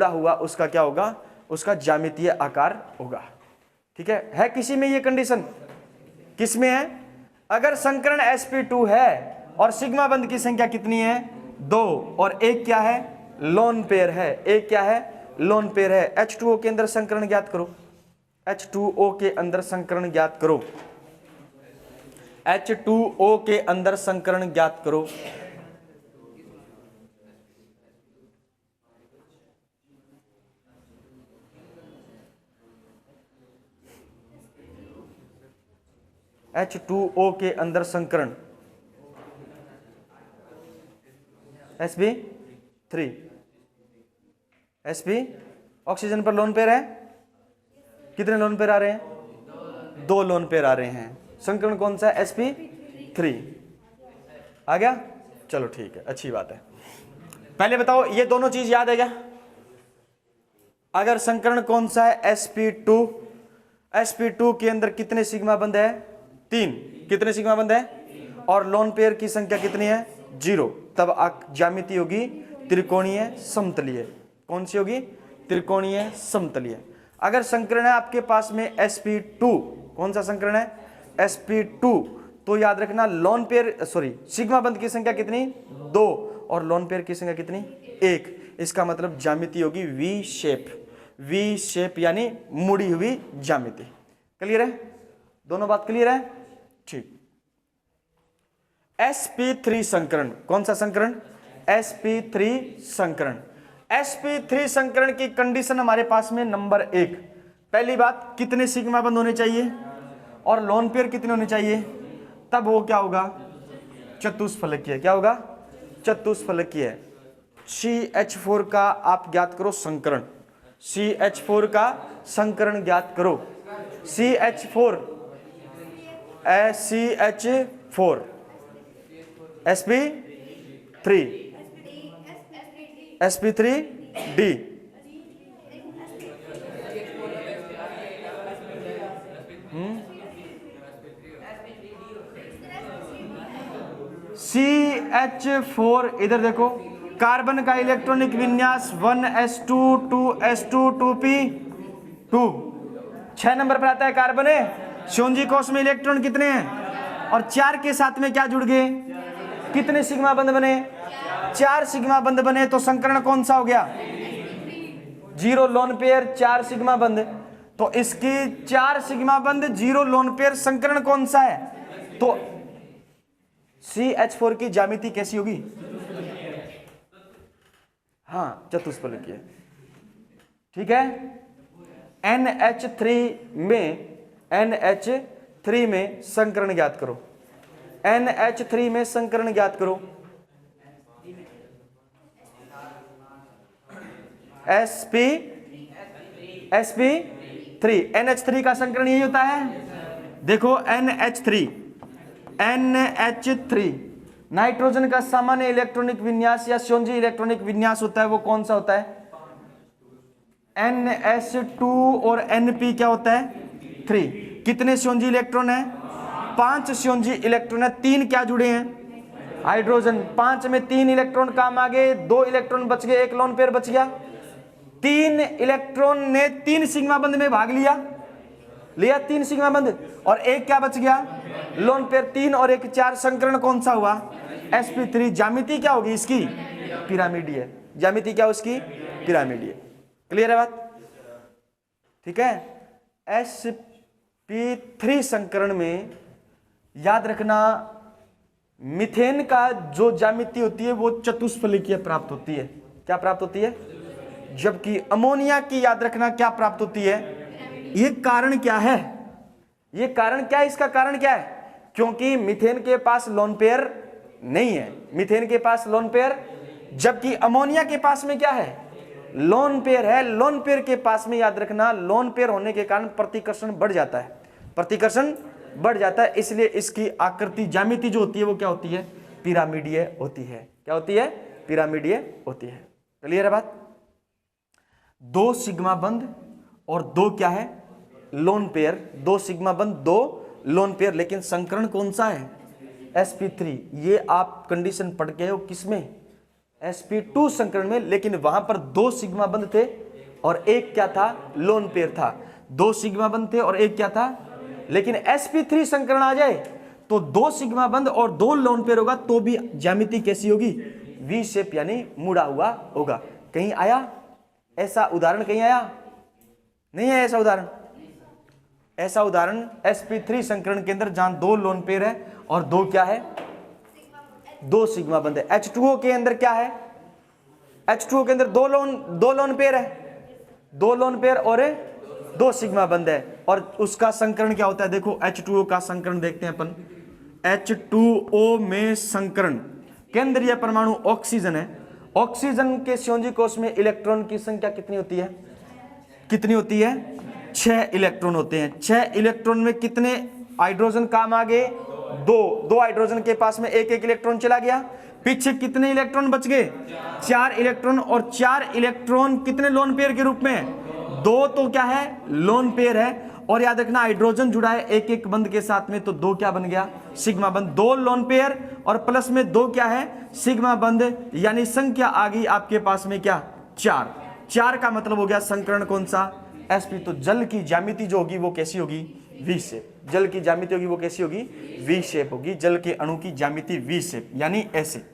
हुआ उसका क्या होगा? उसका ज्यामितीय आकार होगा। ठीक है किसी में ये कंडीशन? किस में है? अगर संकरण SP2 है और सिग्मा बंध की संख्या कितनी है? 2 और एक क्या है? लोन पेयर है। एक क्या है? लोन पेयर है। H2O के अंदर संकरण ज्ञात करो। H2O के अंदर संकरण ज्ञात करो। H2O के अंदर संकरण ज्ञात करो। H2O के अंदर संकरण sp3, sp ऑक्सीजन पर लोन पेयर है, कितने लोन पेयर आ रहे हैं? 2 लोन पेयर आ रहे हैं। संकरण कौन सा है? sp3 आ गया। चलो ठीक है, अच्छी बात है। पहले बताओ ये दोनों चीज याद है क्या? अगर संकरण कौन सा है? sp2, sp2 के अंदर कितने सिग्मा बंध है? 3। कितने सिग्मा बंध है? और लोन पेयर की संख्या कितनी है? 0। तब ज्यामिति होगी त्रिकोणीय समतलीय। कौन सी होगी? त्रिकोणीय समतलीय। अगर संकरण है आपके पास में sp2, कौन सा संकरण है? sp2, तो याद रखना लोन पेयर सिग्मा बंध की संख्या कितनी? 2 और लोन पेयर की संख्या कितनी? 1। इसका मतलब ज्यामिति होगी वी शेप यानी मुड़ी हुई ज्यामिति। क्लियर है? दोनों बात क्लियर है? ठीक। sp3 संकरण, कौन सा संकरण? sp3 संकरण। sp3 संकरण की कंडीशन हमारे पास में नंबर 1, पहली बात कितने सिग्मा बंध होने चाहिए और लोन पेयर कितने होने चाहिए? तब वो क्या होगा? चतुष्फलकीय। क्या होगा? चतुष्फलकीय। CH4 का आप ज्ञात करो संकरण, CH4 का संकरण ज्ञात करो। CH4 sp3 sp3d CH4 इधर देखो, कार्बन का इलेक्ट्रॉनिक विन्यास 1s2 2s2 2p2, 6 नंबर पर आता है कार्बन है। श्योनजी कोश में इलेक्ट्रॉन कितने हैं? और 4 के साथ में क्या जुड़ गए? कितने सिग्मा बंध बने? 4 सिग्मा बंध बने। तो संकरण कौन सा हो गया? 0 लोन पेयर 4 सिग्मा बंध। तो इसकी 4 सिग्मा बंध 0 लोन पेयर संकरण कौन सा है? तो CH4 की ज्यामिति कैसी होगी? हाँ, चतुष्फलकीय। ठीक है। NH3 में संकरण ज्ञात करो। NH3 में संकरण ज्ञात करो। sp3 NH3 का संकरण यही होता है। देखो NH3 नाइट्रोजन का सामान्य इलेक्ट्रॉनिक विन्यास या श्योनजी इलेक्ट्रॉनिक विन्यास होता है, वो कौन सा होता है? NS2 और NP क्या होता है? 3। कितने श्योनजी इलेक्ट्रॉन है? 5 श्योनजी इलेक्ट्रॉन है। 3 क्या जुड़े हैं? हाइड्रोजन। 5 में 3 इलेक्ट्रॉन काम आ गए, 2 इलेक्ट्रॉन बच गए, 1 लोन पेयर बच गया। 3 इलेक्ट्रॉन ने 3 सिग्मा बंध में भाग लिया 3 सिग्मा बंध, और 1 क्या बच गया? Lone pair. 3 और 1 4, संकरण कौन सा हुआ? sp3। ज्यामिति क्या होगी इसकी? पिरामिडीय। ज्यामिति क्या उसकी? पिरामिडीय। क्लियर है बात? ठीक है। sp3 संकरण में याद रखना मीथेन का जो ज्यामिति होती है वो चतुष्फलकीय प्राप्त होती है। क्या प्राप्त होती है? जबकि अमोनिया की याद रखना क्या प्राप्त होती है? ये कारण क्या है? ये कारण क्या है? इसका कारण क्या है? क्योंकि मीथेन के पास लोन पेयर नहीं है। मीथेन के पास लोन पेयर, जबकि अमोनिया के पास में क्या है? लोन पेयर है। लोन पेयर के पास में याद रखना लोन पेयर होने के कारण प्रतिकर्षण बढ़ जाता है। प्रतिकर्षण बढ़ जाता है, इसलिए इसकी आकृति ज्यामिति जो होती है वो क्या होती है? पिरामिडीय होती है। क्या होती है? पिरामिडीय होती है। क्लियर है बात? 2 सिग्मा बंध और 2 क्या है? Lone pair. 2 सिग्मा बंध 2 लोन पेयर, लेकिन संकरण कौन सा है? sp3। ये आप कंडीशन पढ़ के हो किसमें? sp2 संकरण में, लेकिन वहां पर 2 सिग्मा बंध थे और 1 क्या था? लोन पेयर था। 2 सिग्मा बंध थे और 1 क्या था? लेकिन sp3 संकरण आ जाए तो 2 सिग्मा बंध और 2 लोन पेयर होगा, तो भी ज्यामिति कैसी होगी? वी शेप यानी मुड़ा हुआ होगा। कहीं आया ऐसा उदाहरण? कहीं आया? नहीं है ऐसा उदाहरण। ऐसा उदाहरण sp3 संकरण के अंदर जहां 2 लोन पेयर है और 2 क्या है? 2 सिग्मा बंध है। H2O के अंदर क्या है? H2O के अंदर 2 लोन पेयर है, 2 लोन पेयर और 2 सिग्मा बंध है। और उसका संकरण क्या होता है, देखो H2O का संकरण देखते हैं अपन। H2O में संकरण, केंद्रीय परमाणु ऑक्सीजन है, ऑक्सीजन के संयोजी कोष में इलेक्ट्रॉन की संख्या कितनी होती है, कितनी होती है, 6 इलेक्ट्रॉन होते हैं। 6 इलेक्ट्रॉन में कितने हाइड्रोजन काम आ गए, 2 हाइड्रोजन के पास में एक एक इलेक्ट्रॉन चला गया, पीछे कितने इलेक्ट्रॉन बच गए, 4 इलेक्ट्रॉन, और 4 इलेक्ट्रॉन कितने लोन पेयर के रूप में, 2 तो क्या है, लोन पेयर है। और याद रखना हाइड्रोजन जुड़ा है एक एक बंध के साथ में, तो 2 क्या बन गया, सिग्मा बंध, 2 लोन पेयर और प्लस में 2 क्या है, सिग्मा बंध, यानी संख्या आ गई आपके पास में क्या, 4। 4 का मतलब हो गया संकरण कौन सा, sp। तो जल की ज्यामिति जो होगी वो कैसी होगी, वी शेप। जल की ज्यामिति होगी वो कैसी होगी, वी शेप होगी। जल के अणु की ज्यामिति वी शेप, यानी ऐसे।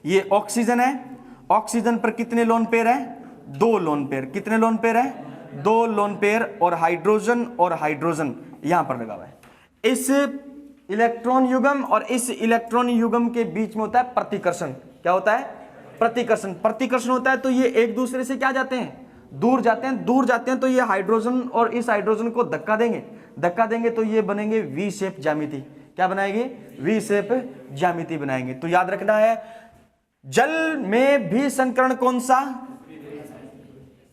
ये ऑक्सीजन है, ऑक्सीजन पर कितने लोन पेयर है, 2 लोन पेयर, कितने लोन पेयर है, 2 लोन पेयर, और हाइड्रोजन यहां पर लगा हुआ है। इस इलेक्ट्रॉन युग्म और इस इलेक्ट्रॉन युग्म के बीच में होता है प्रतिकर्षण। क्या होता है, प्रतिकर्षण। प्रतिकर्षण होता है तो ये एक दूसरे से क्या जाते हैं, दूर जाते हैं, दूर जाते हैं, तो ये हाइड्रोजन और इस हाइड्रोजन को धक्का देंगे तो ये बनेंगे वी शेप ज्यामिति। क्या बनाएंगे, वी शेप ज्यामिति बनाएंगे। तो याद रखना है, जल में भी संकरण कौन सा,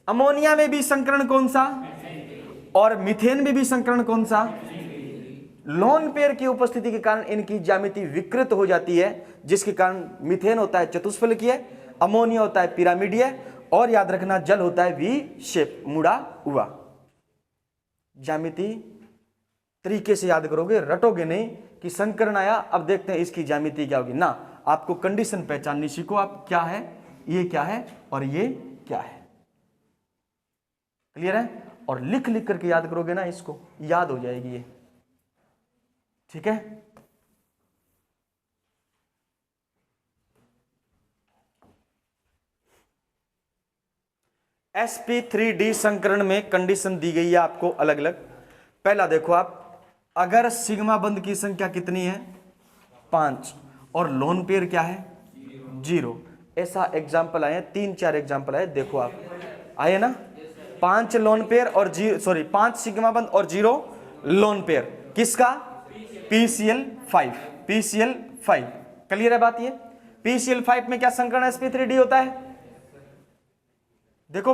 अमोनिया में भी संकरण कौन सा, और मीथेन में भी संकरण कौन सा, लोन पेयर की उपस्थिति के कारण इनकी ज्यामिति विकृत हो जाती है, जिसके कारण मीथेन होता है चतुष्फलकीय, अमोनिया होता है पिरामिडीय, और याद रखना जल होता है वी शेप, मुड़ा हुआ। ज्यामिति तरीके से याद करोगे, रटोगे नहीं कि संकरण आया अब देखते हैं इसकी ज्यामिति क्या होगी, ना, आपको कंडीशन पहचाननी सीखो, आप क्या है, ये क्या है और ये क्या है। क्लियर है, और लिख लिख करके याद करोगे ना, इसको याद हो जाएगी ये, ठीक है। sp3d संकरण में कंडीशन दी गई है आपको अलग अलग। पहला देखो आप, अगर सिग्मा बंध की संख्या कितनी है, 5, और लोन पेयर क्या है, 0। ऐसा एग्जाम्पल आए, 3-4 एग्जाम्पल आए, देखो आप आए ना, 5 लोन पेयर और 5 सिग्मा बंध और 0 लोन पेयर, किसका, PCl5, PCl5। क्लियर है बात, ये PCl5 में क्या संकरण sp3d होता है, देखो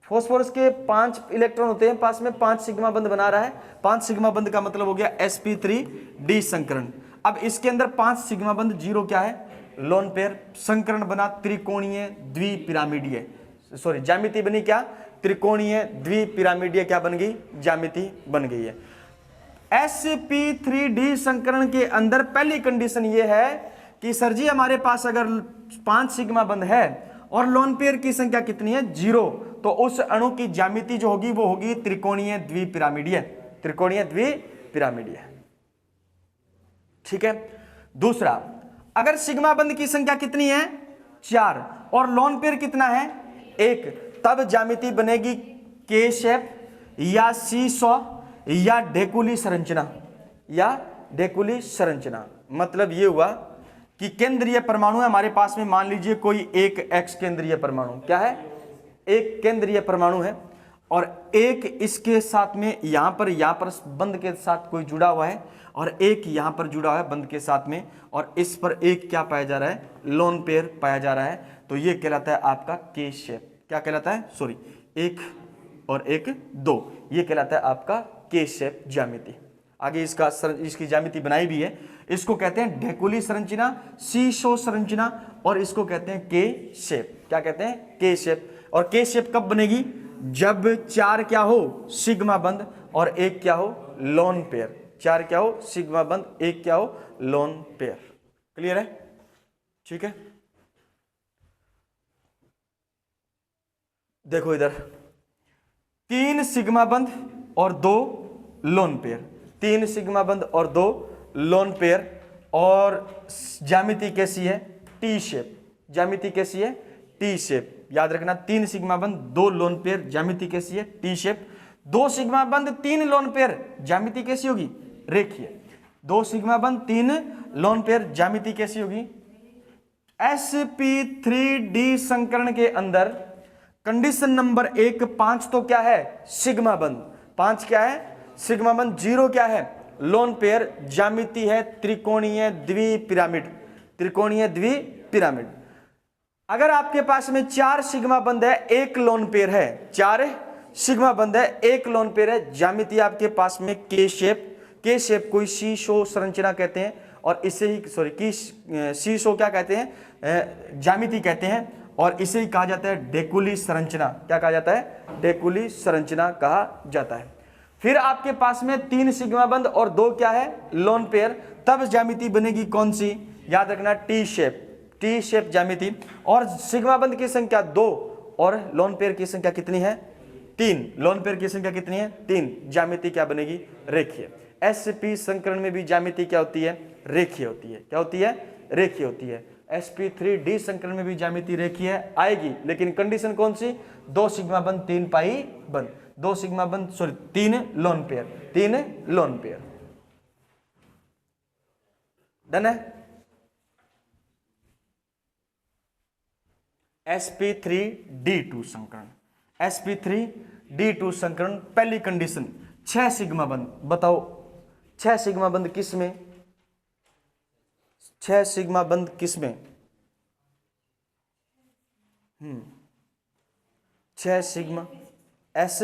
फास्फोरस के 5 इलेक्ट्रॉन होते हैं, पास में 5 सिग्मा बंध बना रहा है, 5 सिग्मा बंध का मतलब हो गया sp3d संकरण। अब इसके अंदर 5 सिग्मा बंध, 0 क्या है, लोन पेयर, संकरण बना त्रिकोणीय द्विपिरामिडीय, सॉरी ज्यामिति बनी क्या, त्रिकोणीय द्विपिरामिडीय, क्या बन गई, ज्यामिति बन गई है। sp3d संकरण के अंदर पहली कंडीशन ये है कि सर जी हमारे पास अगर 5 सिग्मा बंध है और लोन पेयर की संख्या कितनी है, 0, तो उस अणु की ज्यामिति जो होगी वो होगी त्रिकोणीय द्विपिरामिडीय, त्रिकोणीय द्विपिरामिडीय, ठीक है। दूसरा, अगर सिग्मा बंध की संख्या कितनी है, 4, और लोन पेयर कितना है, 1, तब ज्यामिति बनेगी के शेप या सीसॉ या ढेकुली संरचना, या ढेकुली संरचना। मतलब ये हुआ कि केंद्रीय परमाणु है हमारे पास में, मान लीजिए कोई एक एक्स केंद्रीय परमाणु, क्या है, एक केंद्रीय परमाणु है, और एक इसके साथ में यहां पर बंध के साथ कोई जुड़ा हुआ है, और एक यहां पर जुड़ा हुआ है बंध के साथ में, और इस पर एक क्या पाया जा रहा है, लोन पेयर पाया जा रहा है, तो ये कहलाता है आपका के शेप। क्या कहलाता है, सॉरी, 1 और 1 2, ये कहलाता है आपका के शेप ज्यामिति। आगे इसकी ज्यामिति बनाई भी है, इसको कहते हैं ढेकुली संरचना, सीसो संरचना, और इसको कहते हैं के शेप। क्या कहते हैं, के शेप। और के शेप कब बनेगी, जब 4 क्या हो, सिग्मा बंध, और 1 क्या हो, लोन पेयर। 4 क्या हो, सिग्मा बंध, 1 क्या हो, लोन पेयर। क्लियर है, ठीक है। देखो इधर 3 सिग्मा बंध और 2 लोन पेयर, 3 सिग्मा बंध और 2 लोन पेयर, और ज्यामिति कैसी है, टी शेप। ज्यामिति कैसी है, टी शेप। याद रखना, 3 सिग्मा बंध 2 लोन पेयर, ज्यामिति कैसी है, टी शेप। 2 सिग्मा बंध 3 लोन पेयर, ज्यामिति कैसी होगी, रेखीय। 2 सिग्मा बंध 3 लोन पेयर, ज्यामिति कैसी होगी। sp3d संकरण के अंदर कंडीशन नंबर 1, 5 तो क्या है, सिग्मा बंध, 5 क्या है सिग्मा बंध, 0 क्या है लोन पेयर, ज्यामिति है त्रिकोणीय द्विपिरामिड, त्रिकोणीय द्विपिरामिड। अगर आपके पास में 4 सिग्मा बंध है, 1 लोन पेयर है, 4 सिग्मा बंध है, 1 लोन पेयर है, ज्यामिति आपके पास में के शेप कोई शीशो संरचना कहते हैं, और इसे ही शीशो क्या कहते हैं ज्यामिति कहते हैं, और इसे ही कहा जाता है डेकुली संरचना। क्या कहा जाता है डेकुली संरचना कहा जाता है। फिर आपके पास में 3 सिग्मा बंध और 2 क्या है लोन पेयर, तब ज्यामिति बनेगी कौन सी, याद रखना टी शेप ज्यामिति। और सिग्मा बंध की संख्या 2 और लोन पेयर की संख्या कितनी है 3, लोन पेयर की संख्या कितनी है 3, ज्यामिति क्या बनेगी रेखीय। sp संकरण में भी ज्यामिति क्या होती है रेखीय होती है, क्या होती है रेखीय होती है। sp3d संकरण में भी ज्यामिति रेखीय आएगी, लेकिन कंडीशन कौन सी 2 सिग्मा बंध 3 पाई बंध, 2 सिग्मा बंध 3 लोन पेयर। डन है। sp3d2 संकरण, sp3d2 संकरण पहली कंडीशन 6 सिग्मा बंध, बताओ 6 सिग्मा बंध किस में, 6 सिग्मा बंध किस में 6 sigma s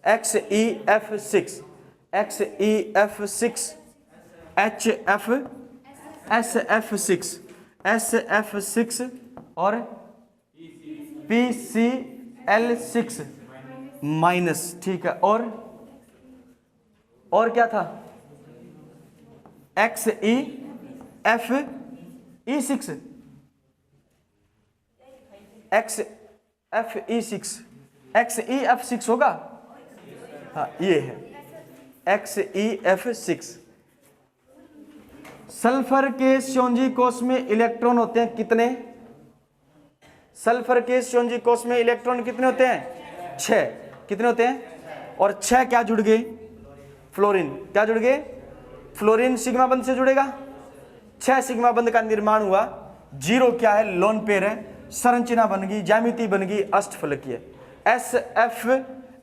XEF6 HF SF6 और PCl6 माइनस, ठीक है। और क्या था XEF6 होगा, हाँ ये है XEF6। सल्फर के संयोजी कोष में इलेक्ट्रॉन होते हैं कितने, सल्फर के संयोजी कोष में इलेक्ट्रॉन कितने होते हैं 6, कितने होते हैं, और 6 क्या जुड़ गए फ्लोरीन, क्या जुड़ गए फ्लोरीन सिग्मा बंध से जुड़ेगा, 6 सिग्मा बंध का निर्माण हुआ, 0 क्या है लोन पेयर है, संरचना बन गई, ज्यामिति बन गई अष्टफलकीय।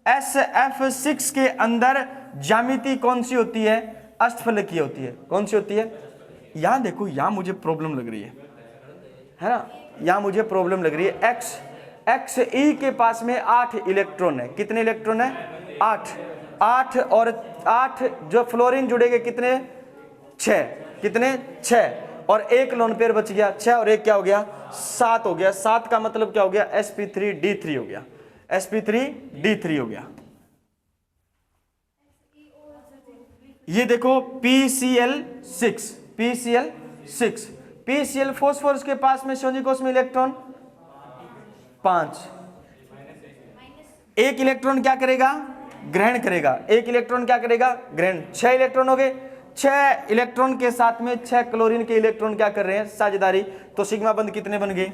SF6 के अंदर ज्यामिति कौन सी होती है अष्टफलकीय होती है, कौन सी होती है, यहां देखो यहां मुझे प्रॉब्लम लग रही है ना, यहां मुझे प्रॉब्लम लग रही है। XE के पास में 8 इलेक्ट्रॉन है, कितने इलेक्ट्रॉन है 8 और 8 जो फ्लोरीन जुड़ेंगे कितने 6, कितने 6, और 1 लोन पेयर बच गया, 6 और 1 क्या हो गया 7 हो गया, 7 का मतलब क्या हो गया sp3d3 हो गया, sp3d3 हो गया। ये देखो PCl फास्फोरस के पास में संयोजी कोष में इलेक्ट्रॉन 5, 1 इलेक्ट्रॉन क्या करेगा ग्रहण करेगा, 1 इलेक्ट्रॉन क्या करेगा ग्रहण, 6 इलेक्ट्रॉन हो गए, 6 इलेक्ट्रॉन के साथ में 6 क्लोरीन के इलेक्ट्रॉन क्या कर रहे हैं साझेदारी, तो सिग्मा बंध कितने बन गए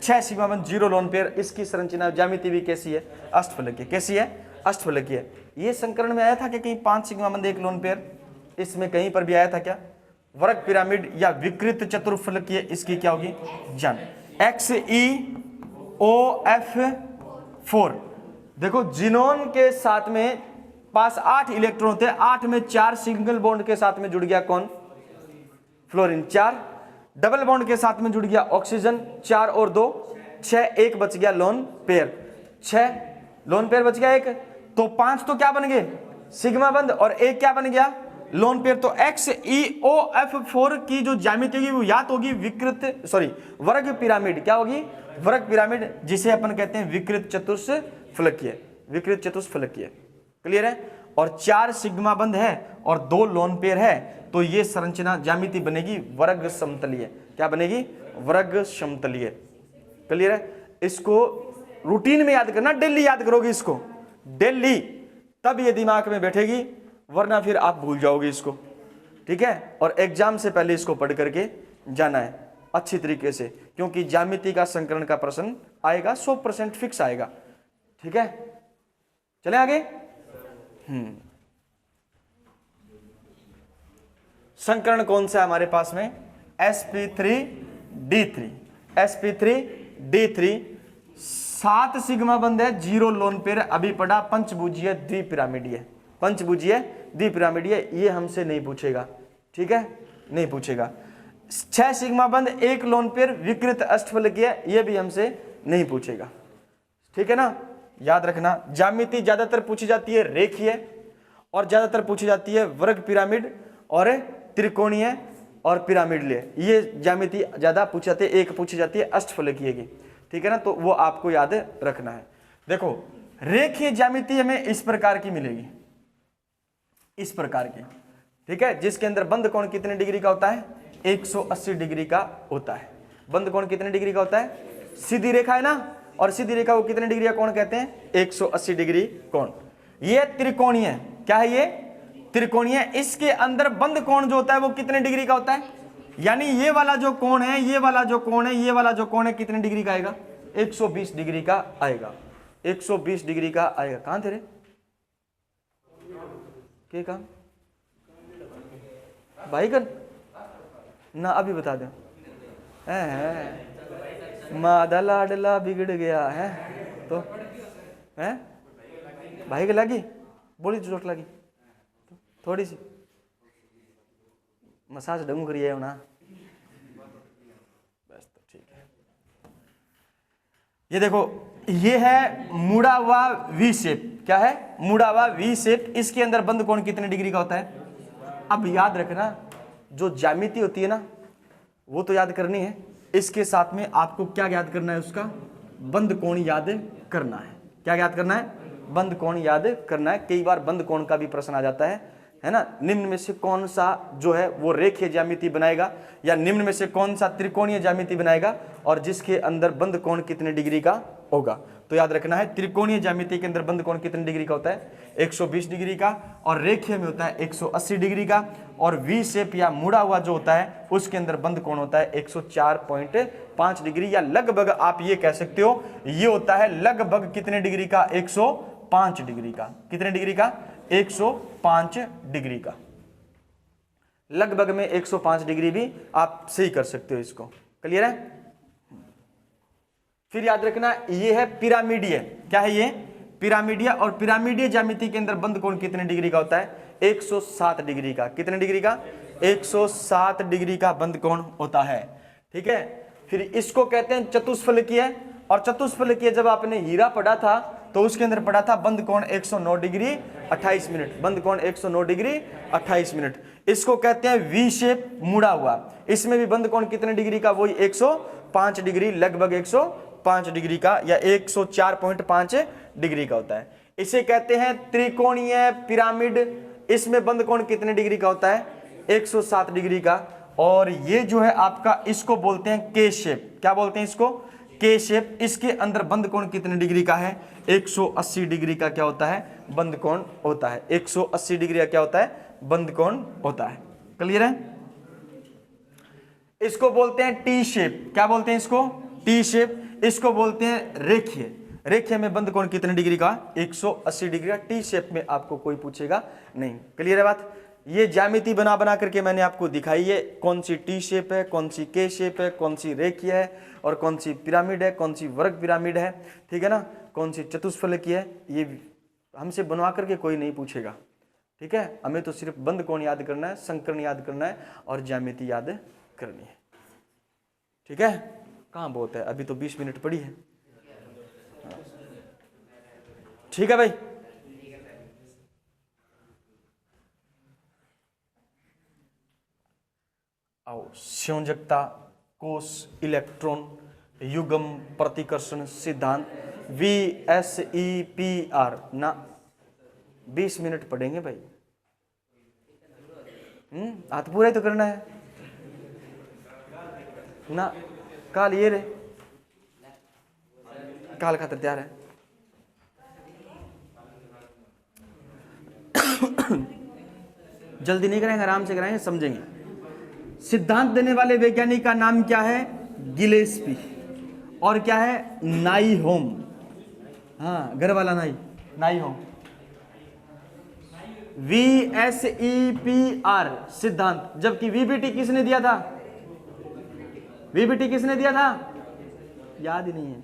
6 सिग्मा बंध 0 लोन पेयर। इसकी संरचना ज्यामिति भी कैसी है अष्टफलकीय, कैसी है अष्टफलकीय। ये संकरण में आया था कि कहीं 5 सिग्मा बंध 1 लोन पेयर, इसमें कहीं पर भी आया था क्या, वर्ग पिरामिड या विकृत चतुर्फलकीय इसकी क्या होगी जान। XeOF4 देखो जिनोन के साथ में पास 8 इलेक्ट्रॉन होते हैं, 8 में 4 सिंगल बॉन्ड के साथ में जुड़ गया कौन फ्लोरीन, 4 डबल बॉन्ड के साथ में जुड़ गया ऑक्सीजन, 4 और 2 6, 1 बच गया लोन पेयर, 6 लोन पेयर बच गया 1, तो 5 तो क्या बन गए सिग्मा बंध और 1 क्या बन गया लोन पेयर। तो XeOF4 की जो ज्यामिति होगी वो या तो होगी वर्ग पिरामिड, क्या होगी वर्ग पिरामिड, जिसे अपन कहते हैं विकृत चतुष्फलकीय, विकृत चतुष्फलकीय। क्लियर है। और 4 सिग्मा बंध है और 2 लोन पेयर है, तो ये संरचना ज्यामिति बनेगी वर्ग समतलीय, क्या बनेगी वर्ग समतलीय। क्लियर है। इसको रूटीन में याद करना, डेली याद करोगे इसको डेली, तब ये दिमाग में बैठेगी, वरना फिर आप भूल जाओगे इसको। ठीक है। और एग्जाम से पहले इसको पढ़ करके जाना है अच्छी तरीके से, क्योंकि ज्यामिति का संकरण का प्रश्न आएगा 100% फिक्स आएगा। ठीक है, चले आगे। संकरण कौन सा है हमारे पास में sp3d3, sp3d3 7 सिग्मा बंध है, 0 लोन पेयर, अभी पढ़ा पंचभुजीय द्विपिरामिडीय, पंचभुजीय द्विपिरामिडीय, ये हमसे नहीं पूछेगा, ठीक है, नहीं पूछेगा। 6 सिग्मा बंद, 1 लोन पेयर विकृत अष्टफलकीय, ये भी हमसे नहीं पूछेगा, ठीक है ना। याद रखना ज्यामिति ज्यादातर पूछी जाती है रेखीय, और ज्यादातर पूछी जाती है वर्ग पिरामिड और त्रिकोणीय और पिरामिडीय, ये ज्यामिति ज्यादा पूछी जाती है। एक पूछी जाती है अष्टफलकीय की, ठीक है ना, तो वो आपको याद रखना है। देखो रेखीय ज्यामिति हमें इस प्रकार की मिलेगी, इस प्रकार की, ठीक है, जिसके अंदर बंद कोण कितने डिग्री का होता है, 180 डिग्री का होता है। बंद कोण कितने डिग्री का होता है, सीधी रेखा है ना, और सीधी रेखा को कितने डिग्री का कोण कहते हैं, 180 डिग्री कोण। ये त्रिकोणीय, क्या है ये, त्रिकोणीय। इसके अंदर बंद कोण जो होता है वो कितने डिग्री का होता है, यानी ये वाला जो कोण है, ये वाला जो कोण है, ये वाला जो कोण है कितने डिग्री का आएगा, 120 डिग्री का आएगा, 120 डिग्री का आएगा। कहां थे रे, क्या काम भाई कर ना, अभी बता दो। मादा लाडला बिगड़ गया है तो है, भाई के लगी, बोली चोट लगी तो थोड़ी सी मसाज ढंग करिए ना, बस तो ठीक है। ये देखो ये है मुड़ा हुआ वी शेप, क्या है, मुड़ा हुआ वी शेप। इसके अंदर बंद कोण कितने डिग्री का होता है। अब याद रखना जो ज्यामिति होती है ना वो तो याद करनी है, इसके साथ में आपको क्या याद करना है, उसका बंद कोण याद करना है। क्या याद करना है, बंद कोण याद करना है। कई बार बंद कोण का भी प्रश्न आ जाता है ना। निम्न में से कौन सा जो है वो रेखीय ज्यामिति बनाएगा, या निम्न में से कौन सा त्रिकोणीय ज्यामिति बनाएगा, और जिसके अंदर बंद कोण कितने डिग्री का होगा। तो याद रखना है त्रिकोणीय ज्यामिति के अंदर बंद कोण कितने डिग्री का होता है, 120 डिग्री का, और रेखीय में होता है 180 डिग्री का, और वी शेप या मुड़ा हुआ जो होता है उसके अंदर बंद कोण होता है 104.5 डिग्री, या लगभग आप ये कह सकते हो ये होता है लगभग कितने डिग्री का, 105 डिग्री का। कितने डिग्री का, 105 डिग्री का। लगभग में 105 डिग्री भी आप सही कर सकते हो, इसको क्लियर है। फिर याद रखना ये है पिरामिडीय, क्या है ये, पिरामिडीय, और पिरामिडीय ज्यामिति के अंदर बंद कोण कितने डिग्री का होता है, 107 डिग्री का। कितने डिग्री का, 107 डिग्री का बंद कोण होता है, ठीक है। फिर इसको कहते हैं चतुष्फलकीय, और चतुष्फलकीय जब आपने हीरा पढ़ा था तो उसके अंदर पढ़ा था बंद कोण 109 डिग्री 28 मिनट, बंद कोण 109 डिग्री 28 मिनट। इसको कहते हैं वी शेप मुड़ा हुआ, इसमें भी बंद कोण कितने डिग्री का, वही 105 डिग्री, लगभग 105 डिग्री का, या 104.5 डिग्री का होता है। इसे कहते हैं त्रिकोणीय पिरामिड, इसमें बंद कोण कितने डिग्री का होता है, 107 डिग्री का। और ये जो है आपका, इसको बोलते हैं के शेप, क्या बोलते हैं इसको, के शेप। इसके अंदर बंद कोण कितने डिग्री का है, 180 डिग्री का क्या होता है, बंद कोण होता है। 180 डिग्री का क्या होता है, बंद कोण होता है। क्लियर है। इसको बोलते हैं टी शेप, क्या बोलते हैं इसको, टी शेप। इसको बोलते हैं रेखीय, रेखीय में बंद कोण कितने डिग्री का, 180 डिग्री का। टी शेप में आपको कोई पूछेगा नहीं। क्लियर है बात। ये ज्यामिति बना बना करके मैंने आपको दिखाई है, कौन सी टी शेप है, कौन सी के शेप है, कौन सी रेखीय है, और कौन सी पिरामिड है, कौन सी वर्ग पिरामिड है, ठीक है ना, कौन सी चतुष्फलकीय है। ये हमसे बनवा करके कोई नहीं पूछेगा, ठीक है। हमें तो सिर्फ बंद कोण याद करना है, संकर्ण याद करना है, और ज्यामिति याद करनी है, ठीक है। कहाँ बहुत है, अभी तो 20 मिनट पड़ी है, ठीक है भाई। आओ, संयोजकता, कोष, इलेक्ट्रॉन, युग्म प्रतिकर्षण सिद्धांत, VSEPR ना 20 मिनट पढ़ेंगे भाई। हाथ पूरा ही तो करना है ना। काल ये रे, काल खातर तैयार है। जल्दी नहीं कराएंगे, आराम से कराएंगे, समझेंगे। सिद्धांत देने वाले वैज्ञानिक का नाम क्या है, गिलेस्पी, और क्या है, नाई होम। हाँ, घर वाला नाई, नाई होम। VSEPR सिद्धांत, जबकि VBT किसने दिया था, VBT किसने दिया था, याद ही नहीं है।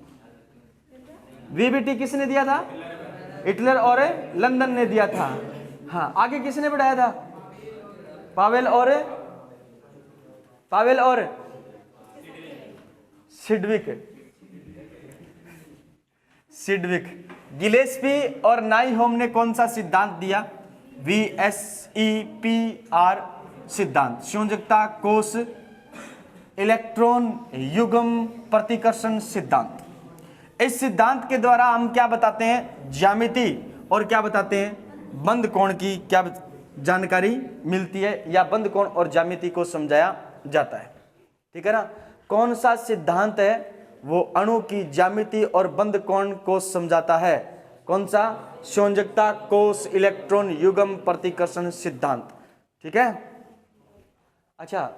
VBT किसने दिया था, हिटलर और लंदन ने दिया था। हाँ, आगे किसने बढ़ाया था? पावेल और सिडविक। गिलेस्पी और नाइहोम ने कौन सा सिद्धांत दिया? VSEPR सिद्धांत, संयोजकता कोष इलेक्ट्रॉन युग्म प्रतिकर्षण सिद्धांत। इस सिद्धांत के द्वारा हम क्या बताते हैं? ज्यामिति और क्या बताते हैं? बंद कोण की क्या जानकारी मिलती है, या बंद कोण और ज्यामिति को समझाया जाता है। ठीक है ना? कौन सा सिद्धांत है वो अणु की ज्यामिति और बंद कोण को समझाता है? कौन सा? संयोजकता कोष इलेक्ट्रॉन युग्म प्रतिकर्षण सिद्धांत। ठीक है। अच्छा,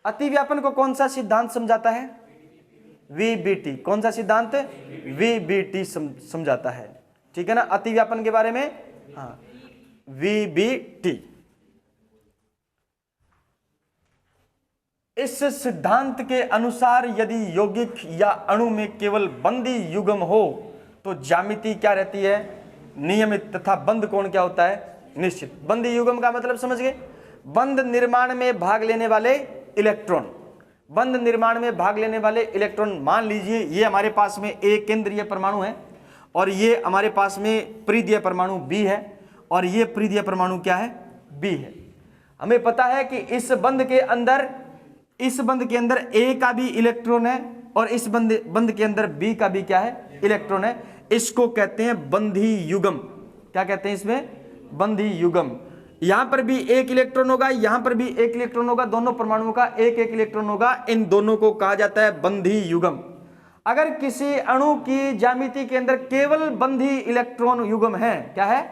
अतिव्यापन को कौन सा सिद्धांत समझाता है? VBT। कौन सा सिद्धांत? VBT समझाता है। ठीक है ना? अतिव्यापन के बारे में, हाँ, VBT। इस सिद्धांत के अनुसार यदि यौगिक या अणु में केवल बंदी युग्म हो तो ज्यामिति क्या रहती है? नियमित, तथा बंद कोण क्या होता है? निश्चित। बंदी युग्म का मतलब समझ गए? बंद निर्माण में भाग लेने वाले इलेक्ट्रॉन। बंद निर्माण में भाग लेने वाले इलेक्ट्रॉन, मान लीजिए ये हमारे पास में एक केंद्रीय परमाणु है और ये हमारे पास में परिधीय परमाणु B है और ये परिधीय परमाणु क्या है? B है। हमें पता है कि इस बंद के अंदर A का भी इलेक्ट्रॉन है और इस बंद के अंदर B का भी क्या है? इलेक्ट्रॉन है। इसको कहते हैं बंधी युग्म। क्या कहते हैं इसमें? बंधी युग्म। यहां पर भी एक इलेक्ट्रॉन होगा, यहां पर भी एक इलेक्ट्रॉन होगा, दोनों परमाणुओं का एक एक इलेक्ट्रॉन होगा। इन दोनों को कहा जाता है बंधी युग्म। अगर किसी अणु की ज्यामिति के अंदर केवल बंधी इलेक्ट्रॉन युग्म है, क्या है?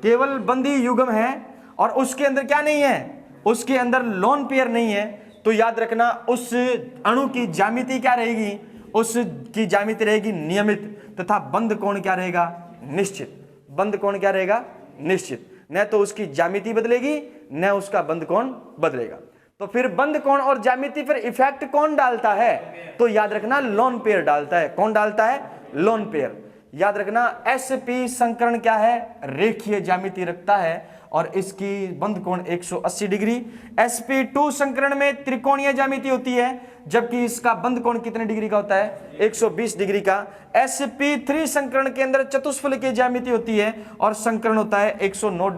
केवल बंधी युग्म है, और उसके अंदर क्या नहीं है? उसके अंदर लोन पेयर नहीं है, तो याद रखना उस अणु की ज्यामिति क्या रहेगी? उसकी ज्यामिति रहेगी नियमित, तथा बंद कोण क्या रहेगा? निश्चित। बंद कोण क्या रहेगा? निश्चित। न तो उसकी ज्यामिति बदलेगी न उसका बंद कोण बदलेगा। तो फिर बंद कोण और ज्यामिति पर इफेक्ट कौन डालता है? तो याद रखना लोन पेयर डालता है। कौन डालता है? Lone pair. याद रखना sp संकरण क्या है? रेखीय ज्यामिति रखता है और इसकी बंद कोण 180 डिग्री। sp2 संकरण में त्रिकोणीय ज्यामिति होती है, जबकि इसका बंद कोण कितने डिग्री का होता है? 120 डिग्री का। sp3 संकरण के अंदर चतुष्फलकीय की ज्यामिति होती है और संकरण होता है 109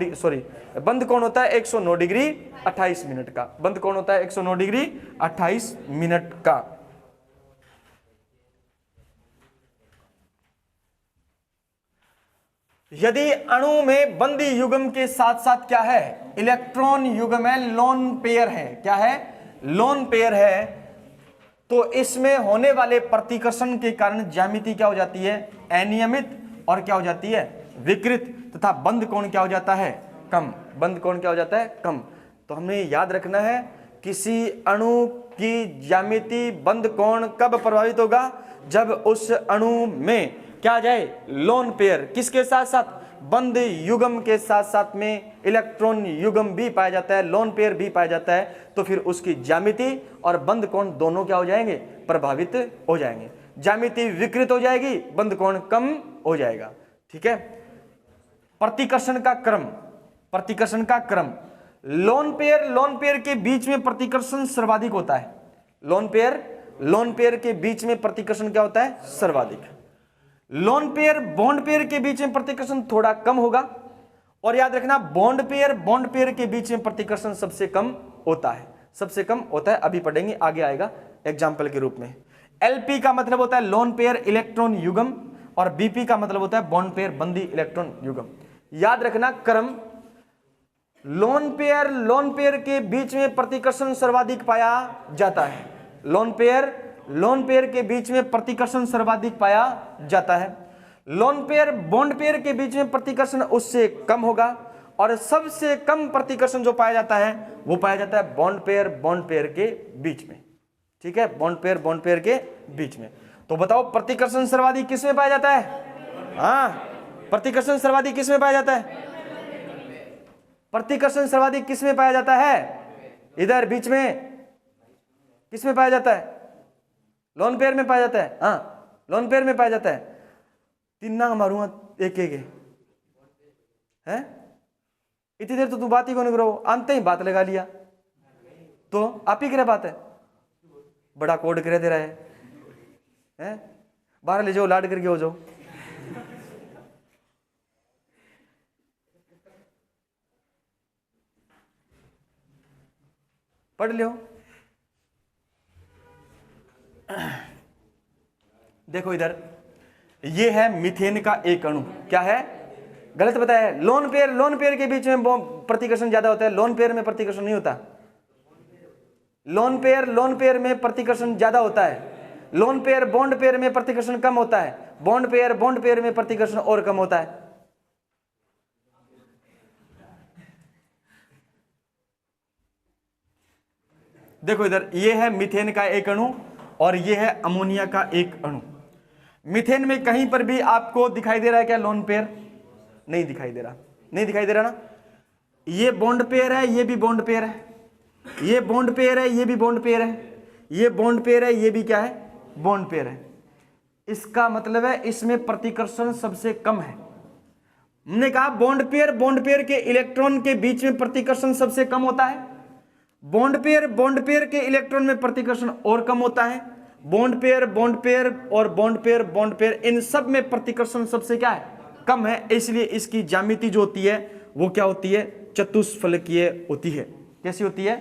बंद कोण होता है 109 डिग्री 28 मिनट का। बंद कोण होता है 109 डिग्री 28 मिनट का। यदि अणु में बंदी युग्म के साथ साथ क्या है? इलेक्ट्रॉन युग्म है, लोन पेयर है। क्या है? लोन पेयर है। तो इसमें होने वाले प्रतिकर्षण के कारण ज्यामिति क्या हो जाती है? अनियमित, और क्या हो जाती है? विकृत, तथा बंद कोण क्या हो जाता है? कम। बंद कोण क्या हो जाता है? कम। तो हमें याद रखना है किसी अणु की ज्यामिति बंद कोण कब प्रभावित होगा? जब उस अणु में क्या आ जाए? Lone pair. किसके साथ साथ? बंद युग्म के साथ साथ में इलेक्ट्रॉन युग्म भी पाया जाता है, लोन पेयर भी पाया जाता है। तो फिर उसकी ज्यामिति और बंद कोण दोनों क्या हो जाएंगे? प्रभावित हो जाएंगे। ज्यामिति विकृत हो जाएगी, बंद कोण कम हो जाएगा। ठीक है। प्रतिकर्षण का क्रम। प्रतिकर्षण का क्रम। लोन पेयर के बीच में प्रतिकर्षण सर्वाधिक होता है। लोन पेयर के बीच में प्रतिकर्षण क्या होता है? सर्वाधिक। लोन पेयर बॉन्ड पेयर के बीच में प्रतिकर्षण थोड़ा कम होगा। और याद रखना बॉन्ड पेयर के बीच में प्रतिकर्षण सबसे कम होता है। सबसे कम होता है, अभी पढ़ेंगे, आगे आएगा एग्जाम्पल के रूप में। LP का मतलब होता है लोन पेयर इलेक्ट्रॉन युग्म, और BP का मतलब होता है बॉन्ड पेयर बंदी इलेक्ट्रॉन युग्म। याद रखना क्रम। लोन पेयर के बीच में प्रतिकर्षण सर्वाधिक पाया जाता है। लोन पेयर के बीच में प्रतिकर्षण सर्वाधिक पाया जाता है। लोन पेयर बॉन्ड पेयर के बीच में प्रतिकर्षण उससे कम होगा, और सबसे कम प्रतिकर्षण जो पाया जाता है वो पाया जाता है बॉन्ड पेयर के बीच में। ठीक है, बॉन्ड पेयर के बीच में। तो बताओ प्रतिकर्षण सर्वाधिक किस में पाया जाता है? हाँ, प्रतिकर्षण सर्वाधिक किस में पाया जाता है? प्रतिकर्षण सर्वाधिक किस में पाया जाता है? इधर बीच में। किस में पाया जाता है? लोन पेयर में पाया जाता है। हाँ, लोन पेयर में पाया जाता है। तीन ना मारूंगा एक एक है। इतनी देर तो तू बात ही कौन करो, अंत ही बात लगा लिया, तो आप ही करे बात है, बड़ा कोड करे दे रहा है? बाहर ले जाओ, लाड करके हो जाओ। पढ़ लो। देखो इधर, ये है मीथेन का एक अणु, क्या है? गलत बताया है। लोन पेयर के बीच में प्रतिकर्षण ज्यादा होता है, लोन पेयर में प्रतिकर्षण नहीं होता। लोन पेयर में प्रतिकर्षण ज्यादा होता है, लोन पेयर बॉन्ड पेयर में प्रतिकर्षण कम होता है, बॉन्ड पेयर में प्रतिकर्षण और कम होता है। देखो इधर, ये है मीथेन का एक अणु और ये है अमोनिया का एक अणु। मीथेन में कहीं पर भी आपको दिखाई दे रहा है क्या लोन पेयर? नहीं दिखाई दे रहा, नहीं दिखाई दे रहा ना। ये बॉन्ड पेयर है, ये भी बॉन्ड पेयर है, ये बॉन्ड पेयर है, ये भी बॉन्ड पेयर है, ये बॉन्ड पेयर है, ये भी क्या है? बॉन्ड पेयर है। इसका मतलब है इसमें प्रतिकर्षण सबसे कम है। हमने कहा बॉन्ड पेयर के इलेक्ट्रॉन के बीच में प्रतिकर्षण सबसे कम होता है, बॉन्ड पेयर के इलेक्ट्रॉन में प्रतिकर्षण और कम होता है, बॉन्ड पेयर और बॉन्ड पेयर इन सब में प्रतिकर्षण सबसे क्या है? कम है। इसलिए इसकी ज्यामिति जो होती है वो क्या होती है? चतुष्फलकीय होती है। कैसी होती है?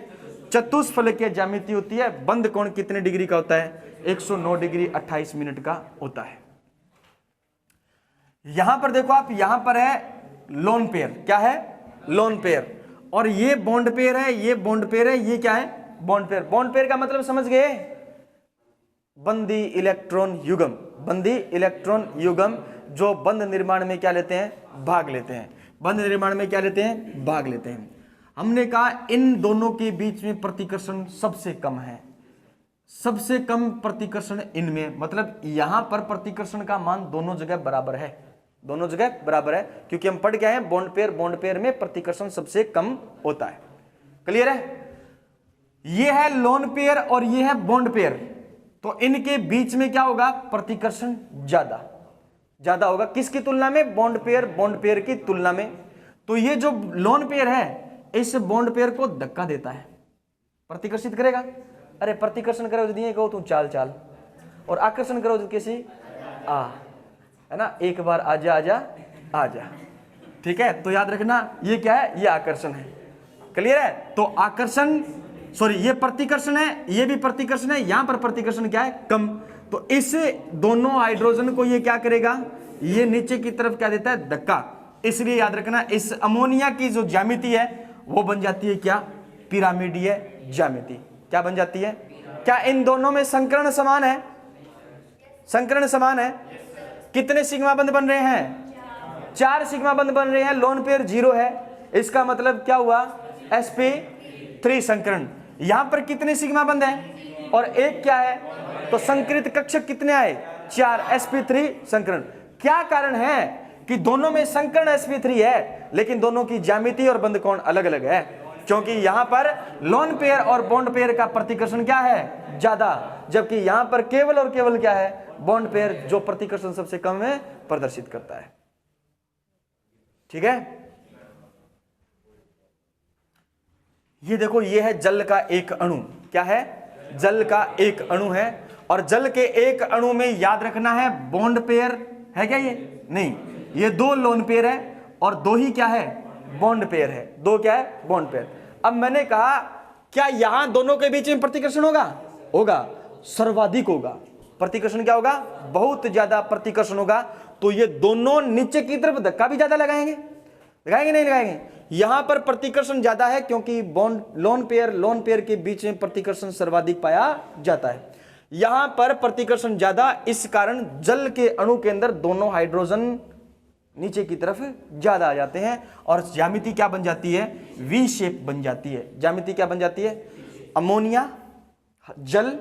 चतुष्फलकीय ज्यामिति होती है। बंद कोण कितने डिग्री का होता है? 109 डिग्री 28 मिनट का होता है। यहां पर देखो आप, यहां पर है लोन पेयर, क्या है? Lone pair. और ये बॉन्ड पेयर है, ये बॉन्ड पेयर है, ये क्या है? Bond pair. बॉन्ड पेयर का मतलब समझ गए? बंदी इलेक्ट्रॉन युग्म, बंदी इलेक्ट्रॉन युग्म जो बंद निर्माण में क्या लेते हैं? भाग लेते हैं। बंद निर्माण में क्या लेते हैं? भाग लेते हैं। हमने कहा इन दोनों के बीच में प्रतिकर्षण सबसे कम है, सबसे कम प्रतिकर्षण इनमें, मतलब यहां पर प्रतिकर्षण का मान दोनों जगह बराबर है, दोनों जगह बराबर है, क्योंकि हम पढ़ के आए हैं बॉन्ड पेयर में प्रतिकर्षण सबसे कम होता है। क्लियर है? ये है लोन पेयर और ये है बॉन्ड पेयर, तो इनके बीच में क्या होगा? प्रतिकर्षण ज्यादा होगा। किसकी तुलना में? बॉन्ड पेयर की तुलना में। तो ये जो लोन पेयर है इस बॉन्ड पेयर को धक्का देता है, प्रतिकर्षित करेगा। अरे प्रतिकर्षण करो तो दिए कहो तू चाल, और आकर्षण करो तो कैसी? है ना, एक बार आजा। ठीक है, तो याद रखना ये क्या है? ये आकर्षण है। क्लियर है? तो आकर्षण, सॉरी, ये प्रतिकर्षण है, ये भी प्रतिकर्षण है। यहां पर प्रतिकर्षण क्या है? कम। तो इस दोनों हाइड्रोजन को ये क्या करेगा? ये नीचे की तरफ क्या देता है? धक्का। इसलिए याद रखना इस अमोनिया की जो ज्यामिति है वो बन जाती है क्या? पिरामिडीय ज्यामिति। क्या बन जाती है? क्या इन दोनों में संकर्ण समान है? संकर्ण समान है। कितने सिग्मा बंध बन रहे हैं? 4 सिग्मा बंध बन रहे हैं। लोन पेयर 0 है, इसका मतलब क्या हुआ? sp3 संकरण। यहां पर कितने सिग्मा बंध है और एक क्या है? तो संकरित कक्षक कितने आए? 4, sp3 संकरण। क्या कारण है कि दोनों में संकरण sp3 है लेकिन दोनों की ज्यामिति और बंध कोण अलग अलग है? क्योंकि यहां पर लोन पेयर और बॉन्ड पेयर का प्रतिकर्षण क्या है? ज्यादा, जबकि यहां पर केवल और केवल क्या है? बॉन्ड पेयर जो प्रतिकर्षण सबसे कम है प्रदर्शित करता है। ठीक है? ये देखो, ये है जल का एक अणु। क्या है? जल का एक अणु है। और जल के एक अणु में याद रखना है बॉन्ड पेयर है क्या? ये नहीं, ये 2 लोन पेयर है और 2 ही क्या है? बॉन्ड पेयर है। 2 क्या है? Bond pair. अब मैंने कहा क्या यहां दोनों के बीच में प्रतिकर्षण होगा? सर्वाधिक होगा। प्रतिकर्षण क्या होगा? बहुत ज्यादा प्रतिकर्षण होगा। तो ये दोनों नीचे की तरफ धक्का भी ज्यादा लगाएंगे नहीं लगाएंगे? यहां पर प्रतिकर्षण ज्यादा है क्योंकि लोन पेयर के बीच में प्रतिकर्षण सर्वाधिक पाया जाता है। यहां पर प्रतिकर्षण ज्यादा, इस कारण जल के अणु के अंदर दोनों हाइड्रोजन नीचे की तरफ ज्यादा आ जाते हैं और ज्यामिति क्या बन जाती है? वी शेप बन जाती है। ज्यामिति क्या बन जाती है? अमोनिया, जल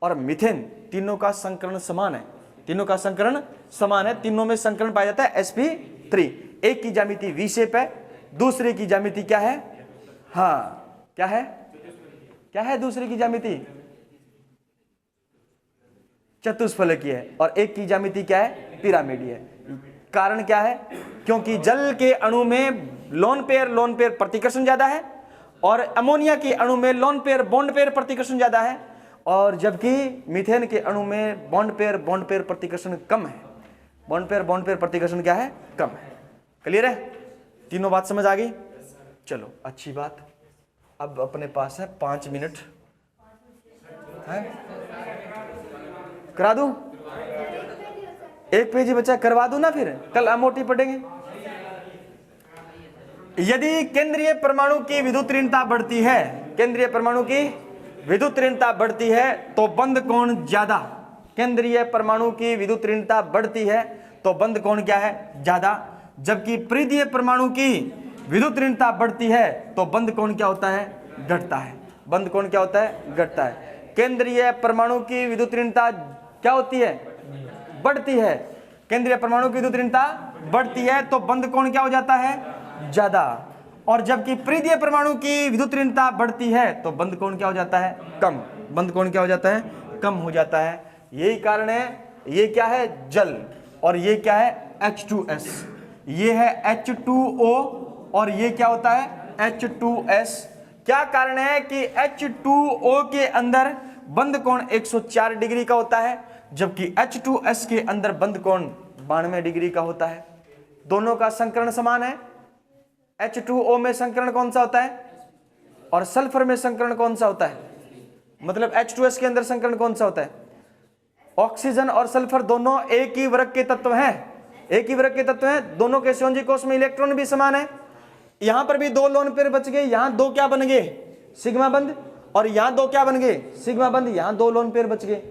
और मीथेन तीनों का संकरण समान है। तीनों का संकरण समान है। तीनों में संकरण पाया जाता है sp3। एक की ज्यामिति वी शेप है, दूसरे की ज्यामिति क्या है? हाँ, क्या है? क्या है दूसरे की ज्यामिति? चतुष्फलकीय है। और एक की ज्यामिति क्या है? पिरामिडीय है। कारण क्या है? क्योंकि जल के अणु में लोन पेयर प्रतिकर्षण ज्यादा है, और अमोनिया के अणु में लोन पेयर बॉन्ड पेयर प्रतिकर्षण ज्यादा है, और जबकि मीथेन के अणु में बॉन्ड पेयर प्रतिकर्षण कम है। बॉन्ड पेयर प्रतिकर्षण क्या है? कम है। क्लियर है? तीनों बात समझ आ गई? चलो अच्छी बात। अब अपने पास है 5 मिनट है, करा दूं? एक पेज ही बचा, करवा दूं ना? फिर कल अमोटी पढ़ेंगे। यदि केंद्रीय परमाणु की विद्युत ऋणता बढ़ती है, केंद्रीय परमाणु की विद्युत ऋणता बढ़ती है तो बंद कोण ज्यादा। केंद्रीय परमाणु की विद्युत ऋणता बढ़ती है तो बंद कोण क्या है? ज्यादा। जबकि परिधीय परमाणु की विद्युत ऋणता बढ़ती है तो बंद कोण क्या होता है? घटता है। बंद कोण क्या होता है? घटता है। केंद्रीय परमाणु की विद्युत ऋणता क्या होती है? बढ़ती है। केंद्रीय परमाणु की विद्युत ऋणता बढ़ती है तो बंद कोण क्या हो जाता है? ज्यादा। और जबकि परिधीय परमाणु की विद्युत ऋणता बढ़ती है तो बंद कोण क्या हो जाता है? कम। बंद कोण क्या हो जाता है? कम हो जाता है। यही कारण है। ये क्या है? जल। और ये क्या है? H2S। ये है H2O और ये क्या होता है? H2S। क्या कारण है कि H2O के अंदर बंद कोण 104 डिग्री का होता है, जबकि H2S के अंदर बंद कोण 92 डिग्री का होता है। दोनों का संकरण समान है। H2O में संकरण कौन सा होता है और सल्फर में संकरण कौन सा होता है? मतलब H2S के अंदर संकरण कौन सा होता है? ऑक्सीजन और सल्फर दोनों एक ही वर्ग के तत्व हैं। एक ही वर्ग के तत्व हैं। दोनों के संयोजी कोष में इलेक्ट्रॉन भी समान है। यहां पर भी 2 लोन पेयर बच गए। यहां 2 क्या बन गए? सिग्मा बंद। और यहां 2 क्या बन गए? सिग्मा बंद। यहां 2 लोन पेयर बच गए।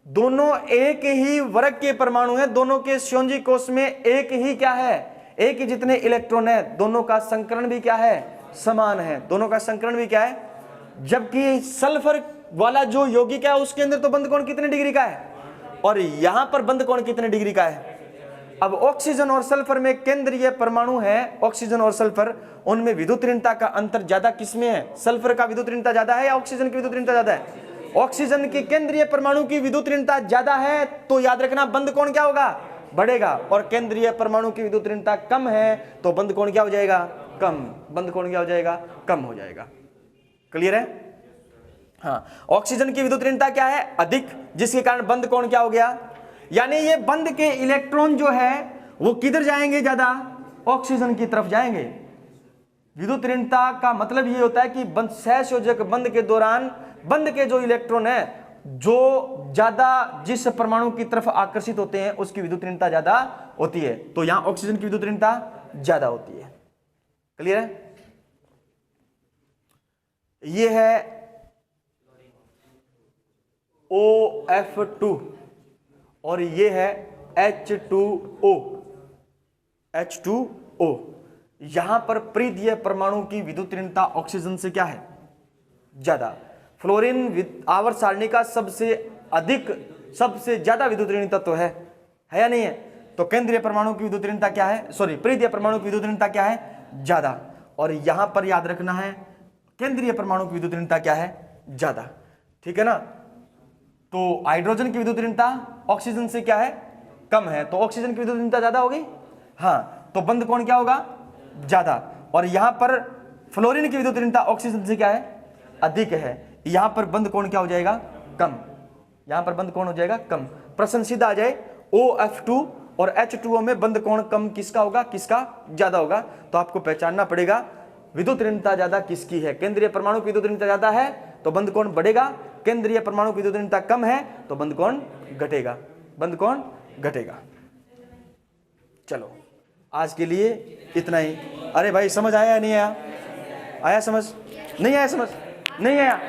दोनों एक ही वर्ग के परमाणु हैं। दोनों के संयोजी कोष में एक ही क्या है? एक ही जितने इलेक्ट्रॉन है। दोनों का संकरण भी क्या है? समान है। दोनों का संकरण भी क्या है? जबकि सल्फर वाला जो यौगिक है उसके अंदर तो बंद कोण कितने डिग्री का है और यहां पर बंद कोण कितने डिग्री का है? अब ऑक्सीजन और सल्फर में केंद्रीय परमाणु है। ऑक्सीजन और सल्फर, उनमें विद्युत ऋणता का अंतर ज्यादा किसमें है? सल्फर का विद्युत ऋणता ज्यादा है या ऑक्सीजन की विद्युत ऋणता ज्यादा है? ऑक्सीजन की केंद्रीय परमाणु की विद्युत ऋणता ज्यादा है तो याद रखना बंद कोण क्या होगा? बढ़ेगा। और केंद्रीय परमाणु की विद्युत ऋणता कम है तो बंद कोण क्या हो जाएगा? कम। बंद कोण क्या हो जाएगा? कम हो जाएगा। क्लियर है? हाँ। ऑक्सीजन की विद्युत ऋणता क्या है? अधिक, जिसके कारण बंद कोण क्या हो गया? यानी ये बंद के इलेक्ट्रॉन जो है वो किधर जाएंगे? ज्यादा ऑक्सीजन की तरफ जाएंगे। विद्युत ऋणता का मतलब ये होता है कि बंद सहसंयोजक बंद के दौरान बंद के जो इलेक्ट्रॉन है जो ज्यादा जिस परमाणु की तरफ आकर्षित होते हैं उसकी विद्युत ऋणता ज्यादा होती है। तो यहां ऑक्सीजन की विद्युत ऋणता ज्यादा होती है। क्लियर है? ये है OF2 और ये है H2O। H2O। यहां पर परिधीय परमाणु की विद्युत ऋणता ऑक्सीजन से क्या है? ज्यादा। फ्लोरीन आवर्त सारणी का सबसे ज्यादा विद्युत ऋणी तत्व है या नहीं है? तो केंद्रीय परमाणु की विद्युत ऋणता क्या है? परिधीय परमाणु की विद्युत ऋणता क्या है? ज्यादा। और यहां पर याद रखना है केंद्रीय परमाणु की विद्युत ऋणता क्या है? ज्यादा। ठीक है ना? तो हाइड्रोजन की विद्युत ऋणता ऑक्सीजन से क्या है? कम है। तो ऑक्सीजन की विद्युत ऋणता ज्यादा होगी। हाँ, तो बंद कोण क्या होगा? ज्यादा। और यहां पर फ्लोरीन की विद्युत ऋणता ऑक्सीजन से क्या है? अधिक है। यहां पर बंद कोण क्या हो जाएगा? कम। यहां पर बंद कोण हो जाएगा कम। प्रश्न सीधा आ जाए OF2 और H2O में बंद कोण कम किसका होगा? किसका ज्यादा होगा? तो आपको पहचानना पड़ेगा विद्युत ऋणता ज्यादा किसकी है। केंद्रीय परमाणु की विद्युत ऋणता ज्यादा है तो बंद कोण बढ़ेगा। केंद्रीय परमाणु की विद्युत ऋणता कम है तो बंद कोण घटेगा। बंद कोण घटेगा। चलो आज के लिए इतना ही। अरे भाई समझ आया या नहीं आया? आया समझ? नहीं आया समझ? नहीं आया?